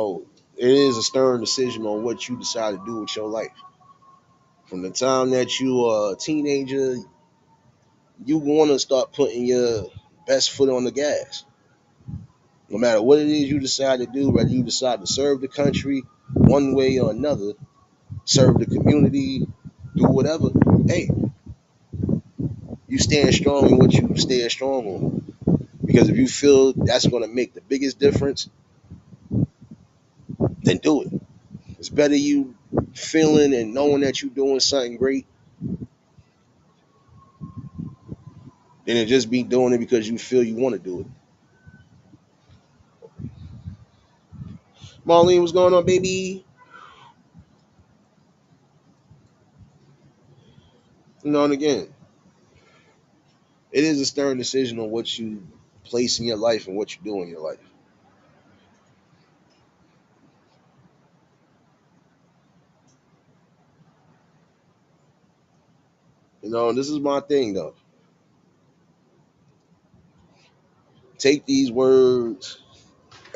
is a stern decision on what you decide to do with your life. From the time that you are a teenager, you want to start putting your best foot on the gas. No matter what it is you decide to do, whether you decide to serve the country one way or another, serve the community, do whatever. Hey, you stand strong in what you stand strong on. Because if you feel that's going to make the biggest difference, then do it. It's better you feeling and knowing that you're doing something great than to just be doing it because you feel you want to do it. Marlene, what's going on, baby? And again, it is a stern decision on what you place in your life and what you do in your life. And this is my thing though. Take these words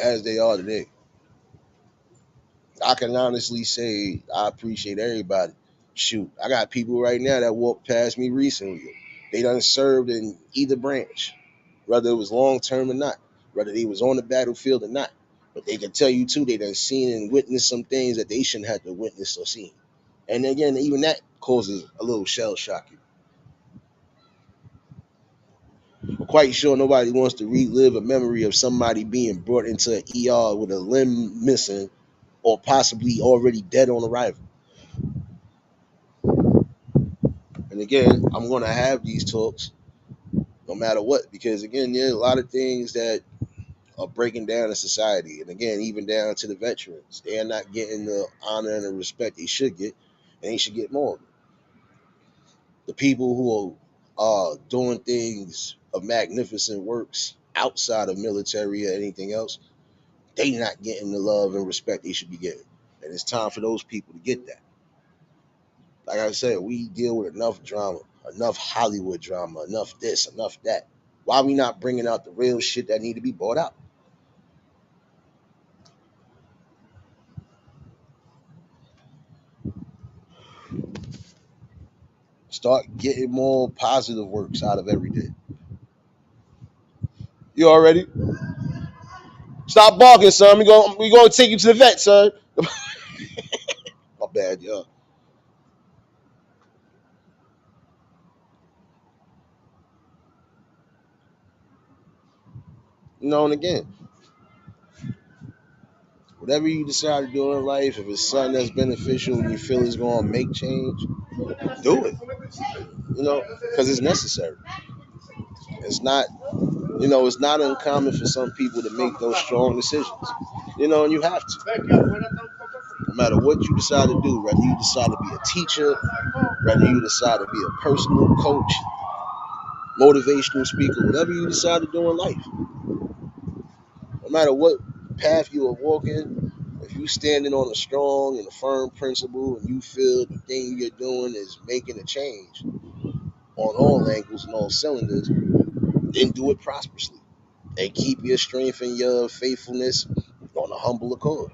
as they are today. I can honestly say I appreciate everybody. Shoot, I got people right now that walked past me recently. They done served in either branch, whether it was long term or not, whether they was on the battlefield or not. But they can tell you too, they done seen and witnessed some things that they shouldn't have to witness or seen. And again, even that causes a little shell shocking. I'm quite sure nobody wants to relive a memory of somebody being brought into an ER with a limb missing or possibly already dead on arrival. And again, I'm going to have these talks no matter what, because again, there's a lot of things that are breaking down in society. And again, even down to the veterans, they are not getting the honor and the respect they should get, and they should get more. The people who are doing things of magnificent works outside of military or anything else, they not getting the love and respect they should be getting. And it's time for those people to get that. Like I said, we deal with enough drama, enough Hollywood drama, enough this, enough that. Why are we not bringing out the real shit that need to be brought out? Start getting more positive works out of every day. You already? Stop barking, son. We gonna take you to the vet, son. My bad, yo. And again, whatever you decide to do in life, if it's something that's beneficial and you feel is gonna make change, do it. because it's necessary. It's not, it's not uncommon for some people to make those strong decisions, and you have to. No matter what you decide to do, whether you decide to be a teacher, whether you decide to be a personal coach, motivational speaker, whatever you decide to do in life, no matter what path you are walking, if you standing on a strong and a firm principle and you feel the thing you're doing is making a change on all angles and all cylinders, then do it prosperously and keep your strength and your faithfulness on a humble accord.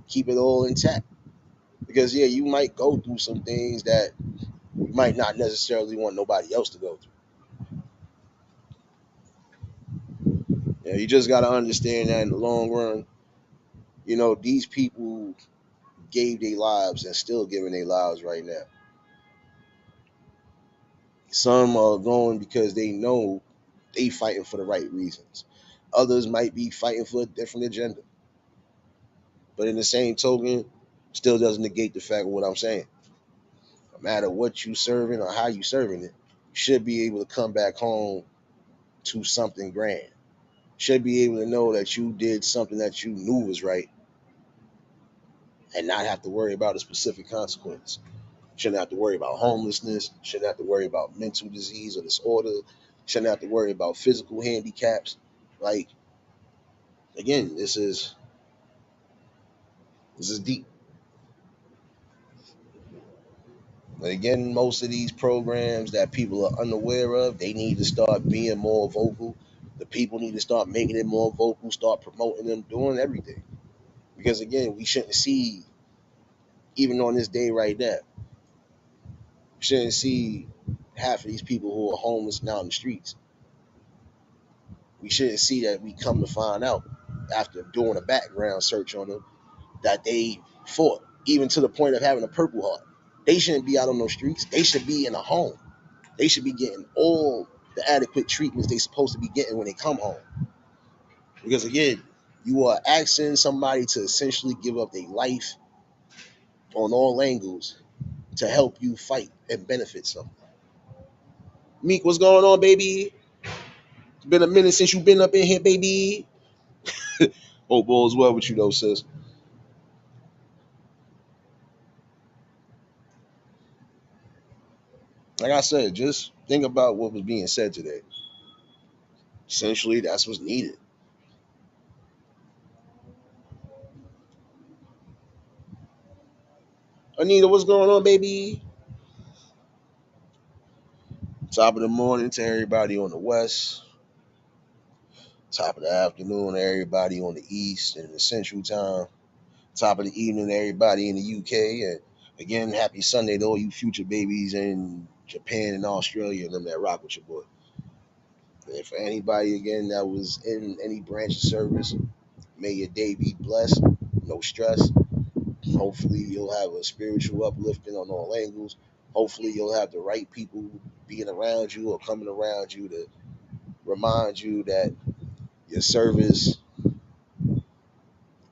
Keep it all intact. Because yeah, you might go through some things that you might not necessarily want nobody else to go through. Yeah, you just gotta understand that in the long run, these people gave their lives and still giving their lives right now. Some are going because they know they fighting for the right reasons. Others might be fighting for a different agenda. But in the same token, still doesn't negate the fact of what I'm saying. No matter what you serving or how you serving it, you should be able to come back home to something grand. Should be able to know that you did something that you knew was right and not have to worry about a specific consequence. Shouldn't have to worry about homelessness. Shouldn't have to worry about mental disease or disorder. Shouldn't have to worry about physical handicaps. Like, again, this is deep. But again, most of these programs that people are unaware of, they need to start being more vocal. The people need to start making it more vocal, start promoting them, doing everything. Because again, we shouldn't see, even on this day right now, we shouldn't see half of these people who are homeless now in the streets. We shouldn't see that we come to find out after doing a background search on them that they fought, even to the point of having a Purple Heart. They shouldn't be out on those streets. They should be in a home. They should be getting all the adequate treatments they're supposed to be getting when they come home. Because again, you are asking somebody to essentially give up their life on all angles to help you fight and benefit something. Meek, what's going on, baby? It's been a minute since you've been up in here, baby. Hope all is well with you, though, sis. Like I said, just think about what was being said today. Essentially, that's what's needed. Anita, what's going on, baby? Top of the morning to everybody on the west. Top of the afternoon to everybody on the east and the central time. Top of the evening to everybody in the UK. And again, happy Sunday to all you future babies in Japan and Australia and them that rock with your boy. And for anybody again that was in any branch of service, may your day be blessed. No stress. Hopefully you'll have a spiritual uplifting on all angles. Hopefully you'll have the right people being around you or coming around you to remind you that your service,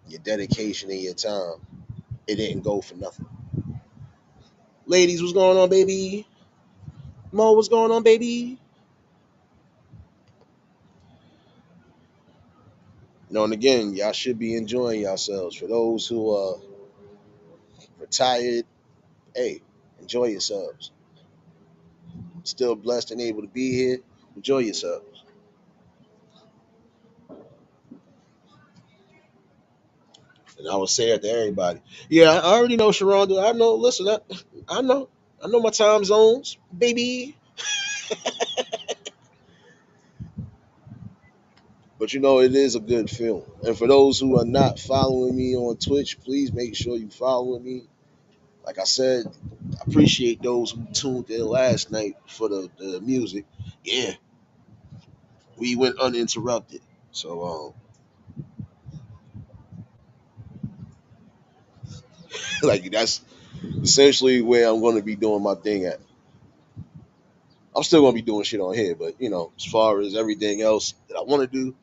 your dedication, and your time, it didn't go for nothing. Ladies, what's going on, baby? Mo, what's going on, baby? And again, y'all should be enjoying yourselves. For those who are retired, hey, enjoy yourselves. Still blessed and able to be here. Enjoy yourselves. And I will say it to everybody. Yeah, I already know, Sharonda. I know. Listen, I know. I know my time zones, baby. But it is a good film. And for those who are not following me on Twitch, please make sure you follow me. Like I said, I appreciate those who tuned in last night for the music. Yeah, we went uninterrupted. So like that's essentially where I'm gonna be doing my thing at. I'm still gonna be doing shit on here, but as far as everything else that I wanna do,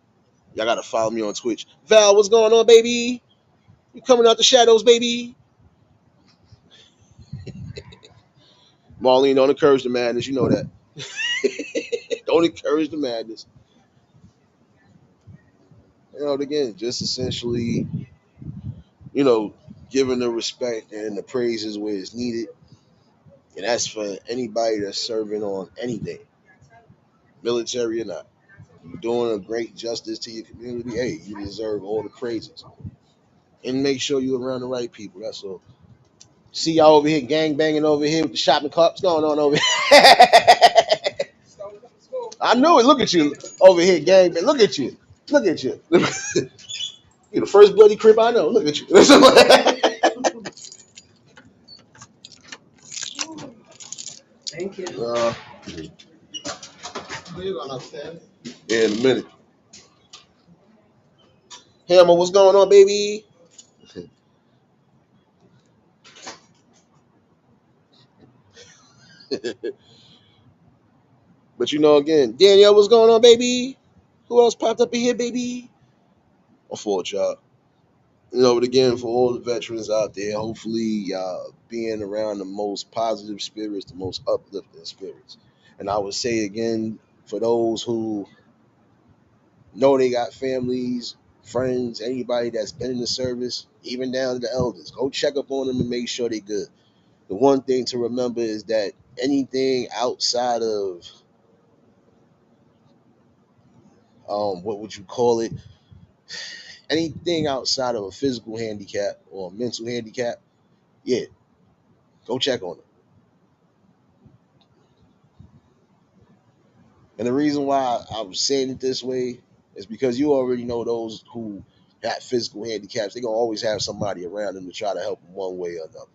y'all gotta follow me on Twitch. Val, what's going on, baby? You coming out the shadows, baby? Marlene, don't encourage the madness. You know that. Don't encourage the madness. Again, just essentially, you know, giving the respect and the praises where it's needed. And that's for anybody that's serving on anything, military or not. You're doing a great justice to your community. Hey, you deserve all the praises. And make sure you're around the right people. That's all. See y'all over here gang banging over here with the shopping carts going on over here. I know it. Look at you over here gang bang. Look at you. Look at you. You're the first bloody crip I know. Look at you. Thank you. Yeah, in a minute. Hammer, what's going on, baby? But again, Danielle, what's going on, baby? Who else popped up in here, baby? I fought y'all. But again, for all the veterans out there, hopefully y'all being around the most positive spirits, the most uplifting spirits. And I would say again, for those who know they got families, friends, anybody that's been in the service, even down to the elders, go check up on them and make sure they good. The one thing to remember is that anything outside of what would you call it? Anything outside of a physical handicap or a mental handicap, yeah, go check on them. And the reason why I was saying it this way is because you already know those who got physical handicaps, they're gonna always have somebody around them to try to help them one way or another.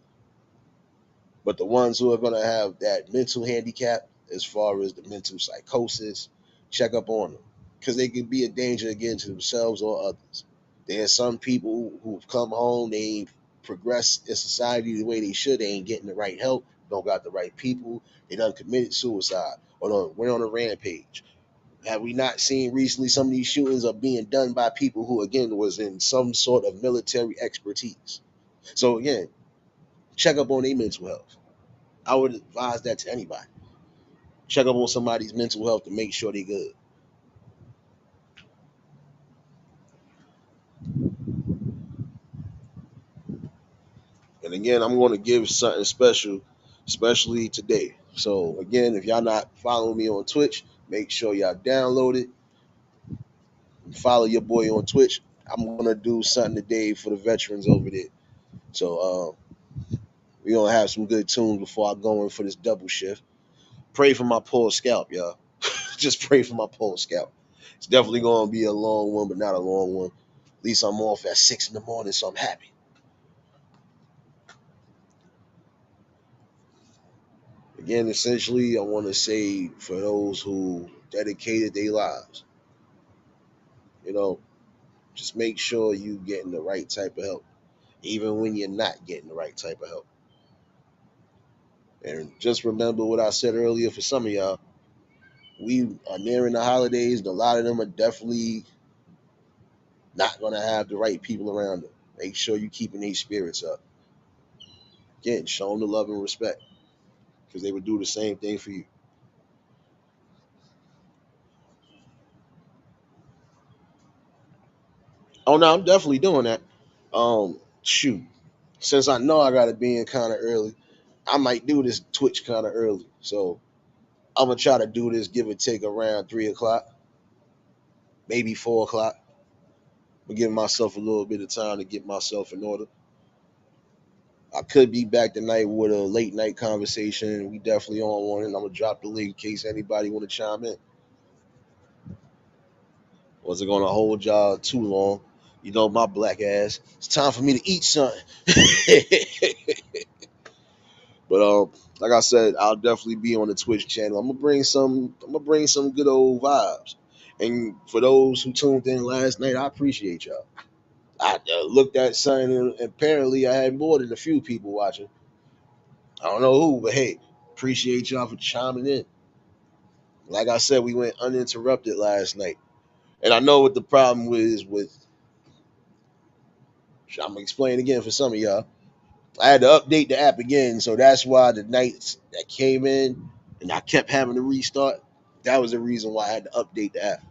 But the ones who are gonna have that mental handicap, as far as the mental psychosis, check up on them. Because they can be a danger again to themselves or others. There are some people who've come home, they ain't progressed in society the way they should, they ain't getting the right help, don't got the right people, they done committed suicide or done went on a rampage. Have we not seen recently some of these shootings are being done by people who again was in some sort of military expertise? So again, check up on their mental health. I would advise that to anybody. Check up on somebody's mental health to make sure they're good. And again, I'm going to give something special, especially today. So again, if y'all not following me on Twitch, make sure y'all download it. Follow your boy on Twitch. I'm going to do something today for the veterans over there. So we're going to have some good tunes before I go in for this double shift. Pray for my poor scalp, y'all. Just pray for my poor scalp. It's definitely going to be a long one, but not a long one. At least I'm off at 6 in the morning, so I'm happy. Again, essentially, I want to say for those who dedicated their lives, you know, just make sure you getting the right type of help, even when you're not getting the right type of help. And just remember what I said earlier for some of y'all. We are nearing the holidays, and a lot of them are definitely not going to have the right people around them. Make sure you keeping these spirits up. Again, show them the love and respect because they would do the same thing for you. Oh no, I'm definitely doing that. Shoot, since I know I gotta be in kind of early, I might do this Twitch kind of early. So I'm gonna try to do this, give or take around 3 o'clock, maybe 4 o'clock. I'm giving myself a little bit of time to get myself in order. I could be back tonight with a late night conversation. We definitely on one, and I'm gonna drop the link in case anybody want to chime in. Wasn't gonna hold y'all too long. You know my black ass. It's time for me to eat something. But like I said, I'll definitely be on the Twitch channel. I'm gonna bring some. I'm gonna bring some good old vibes. And for those who tuned in last night, I appreciate y'all. I looked at something, and apparently I had more than a few people watching. I don't know who, but hey, appreciate y'all for chiming in. Like I said, we went uninterrupted last night, and I know what the problem is with. I'm gonna explain again for some of y'all. I had to update the app again, so that's why the nights that came in and I kept having to restart. That was the reason why I had to update the app.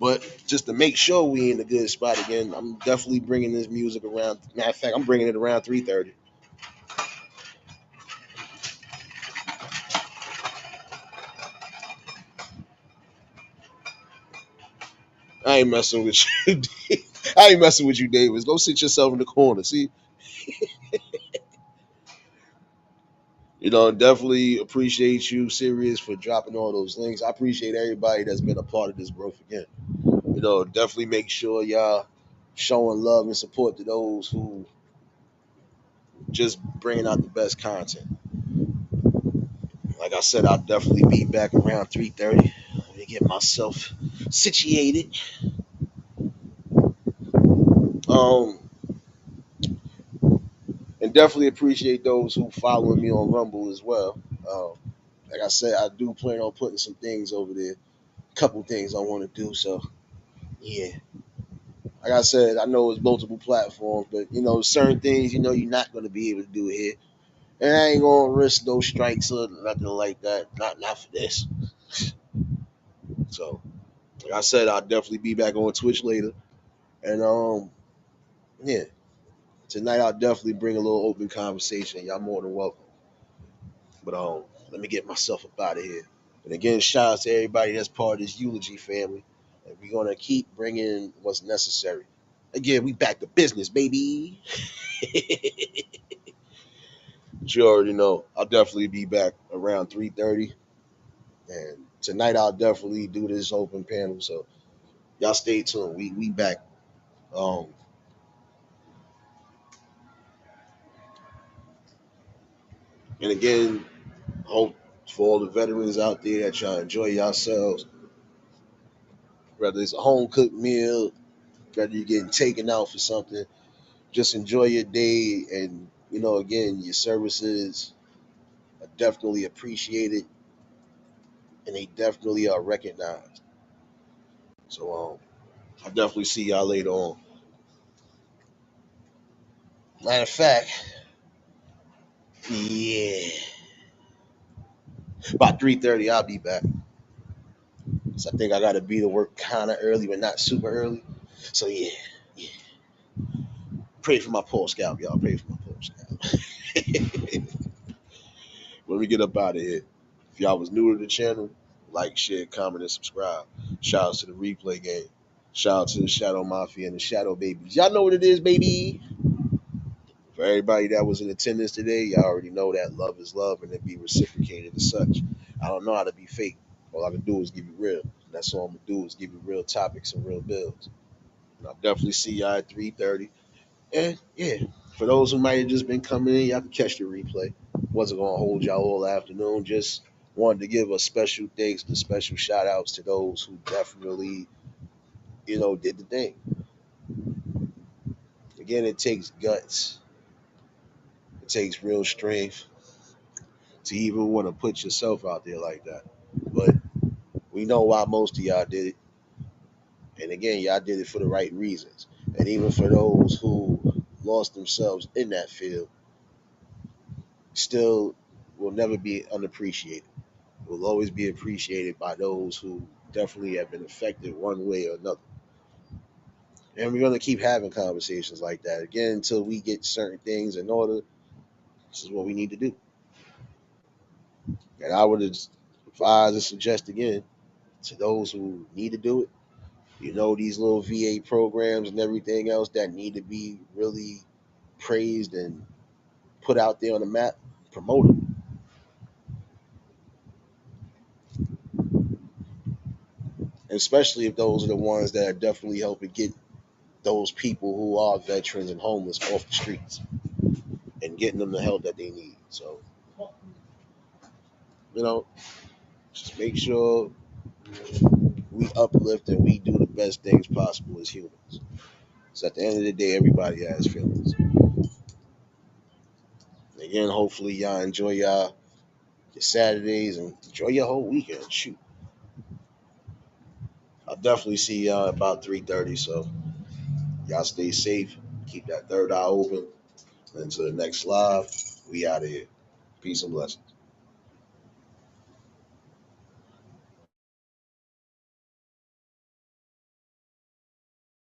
But just to make sure we in a good spot again, I'm definitely bringing this music around. Matter of fact, I'm bringing it around 3:30. I ain't messing with you. I ain't messing with you, Davis. Go sit yourself in the corner. See, definitely appreciate you, Sirius, for dropping all those links. I appreciate everybody that's been a part of this growth again. Definitely make sure y'all showing love and support to those who just bringing out the best content. Like I said, I'll definitely be back around 3:30. Let me get myself situated. Um, and definitely appreciate those who following me on Rumble as well. Um, like I said, I do plan on putting some things over there. A couple things I want to do. So yeah, like I said, I know it's multiple platforms, but certain things you're not going to be able to do here. And I ain't gonna risk no strikes or nothing like that. Not for this. So, like I said, I'll definitely be back on Twitch later. And yeah, tonight I'll definitely bring a little open conversation. Y'all more than welcome. But let me get myself up out of here. And again, shout out to everybody that's part of this eulogy family. And we're gonna keep bringing what's necessary. Again, we back to business, baby. But you already know. I'll definitely be back around 3:30. And tonight I'll definitely do this open panel. So y'all stay tuned. We back. Um, and again, hope for all the veterans out there that y'all enjoy yourselves. Whether it's a home cooked meal, whether you're getting taken out for something, just enjoy your day. And again, your services are definitely appreciated, and they definitely are recognized. So I'll definitely see y'all later on. Matter of fact, yeah, about 3:30, I'll be back. So I think I gotta be to work kind of early, but not super early. So yeah, yeah. Pray for my poor scalp, y'all. Pray for my poor scalp. Let me get up out of here. If y'all was new to the channel, like, share, comment, and subscribe. Shout out to the replay game. Shout out to the Shadow Mafia and the Shadow Babies. Y'all know what it is, baby. For everybody that was in attendance today, y'all already know that love is love and it be reciprocated as such. I don't know how to be fake. All I can do is give you real. That's all I'm gonna do is give you real topics and real builds. And I'll definitely see y'all at 3:30. And yeah, for those who might have just been coming in, y'all can catch the replay. Wasn't gonna hold y'all all afternoon. Just wanted to give a special thanks and special shout outs to those who definitely, did the thing. Again, it takes guts. It takes real strength to even want to put yourself out there like that. But we know why most of y'all did it. And again, y'all did it for the right reasons. And even for those who lost themselves in that field, still will never be unappreciated. Will always be appreciated by those who definitely have been affected one way or another. And we're gonna keep having conversations like that again until we get certain things in order. This is what we need to do. And I would advise and suggest again to those who need to do it. These little VA programs and everything else that need to be really praised and put out there on the map, promote them. And especially if those are the ones that are definitely helping get those people who are veterans and homeless off the streets and getting them the help that they need. So, you know, just make sure we uplift and we do the best things possible as humans. So at the end of the day, everybody has feelings. Again, hopefully y'all enjoy your Saturdays and enjoy your whole weekend. Shoot. I'll definitely see y'all about 3:30. So y'all stay safe. Keep that third eye open. Until the next live, we out of here. Peace and blessings.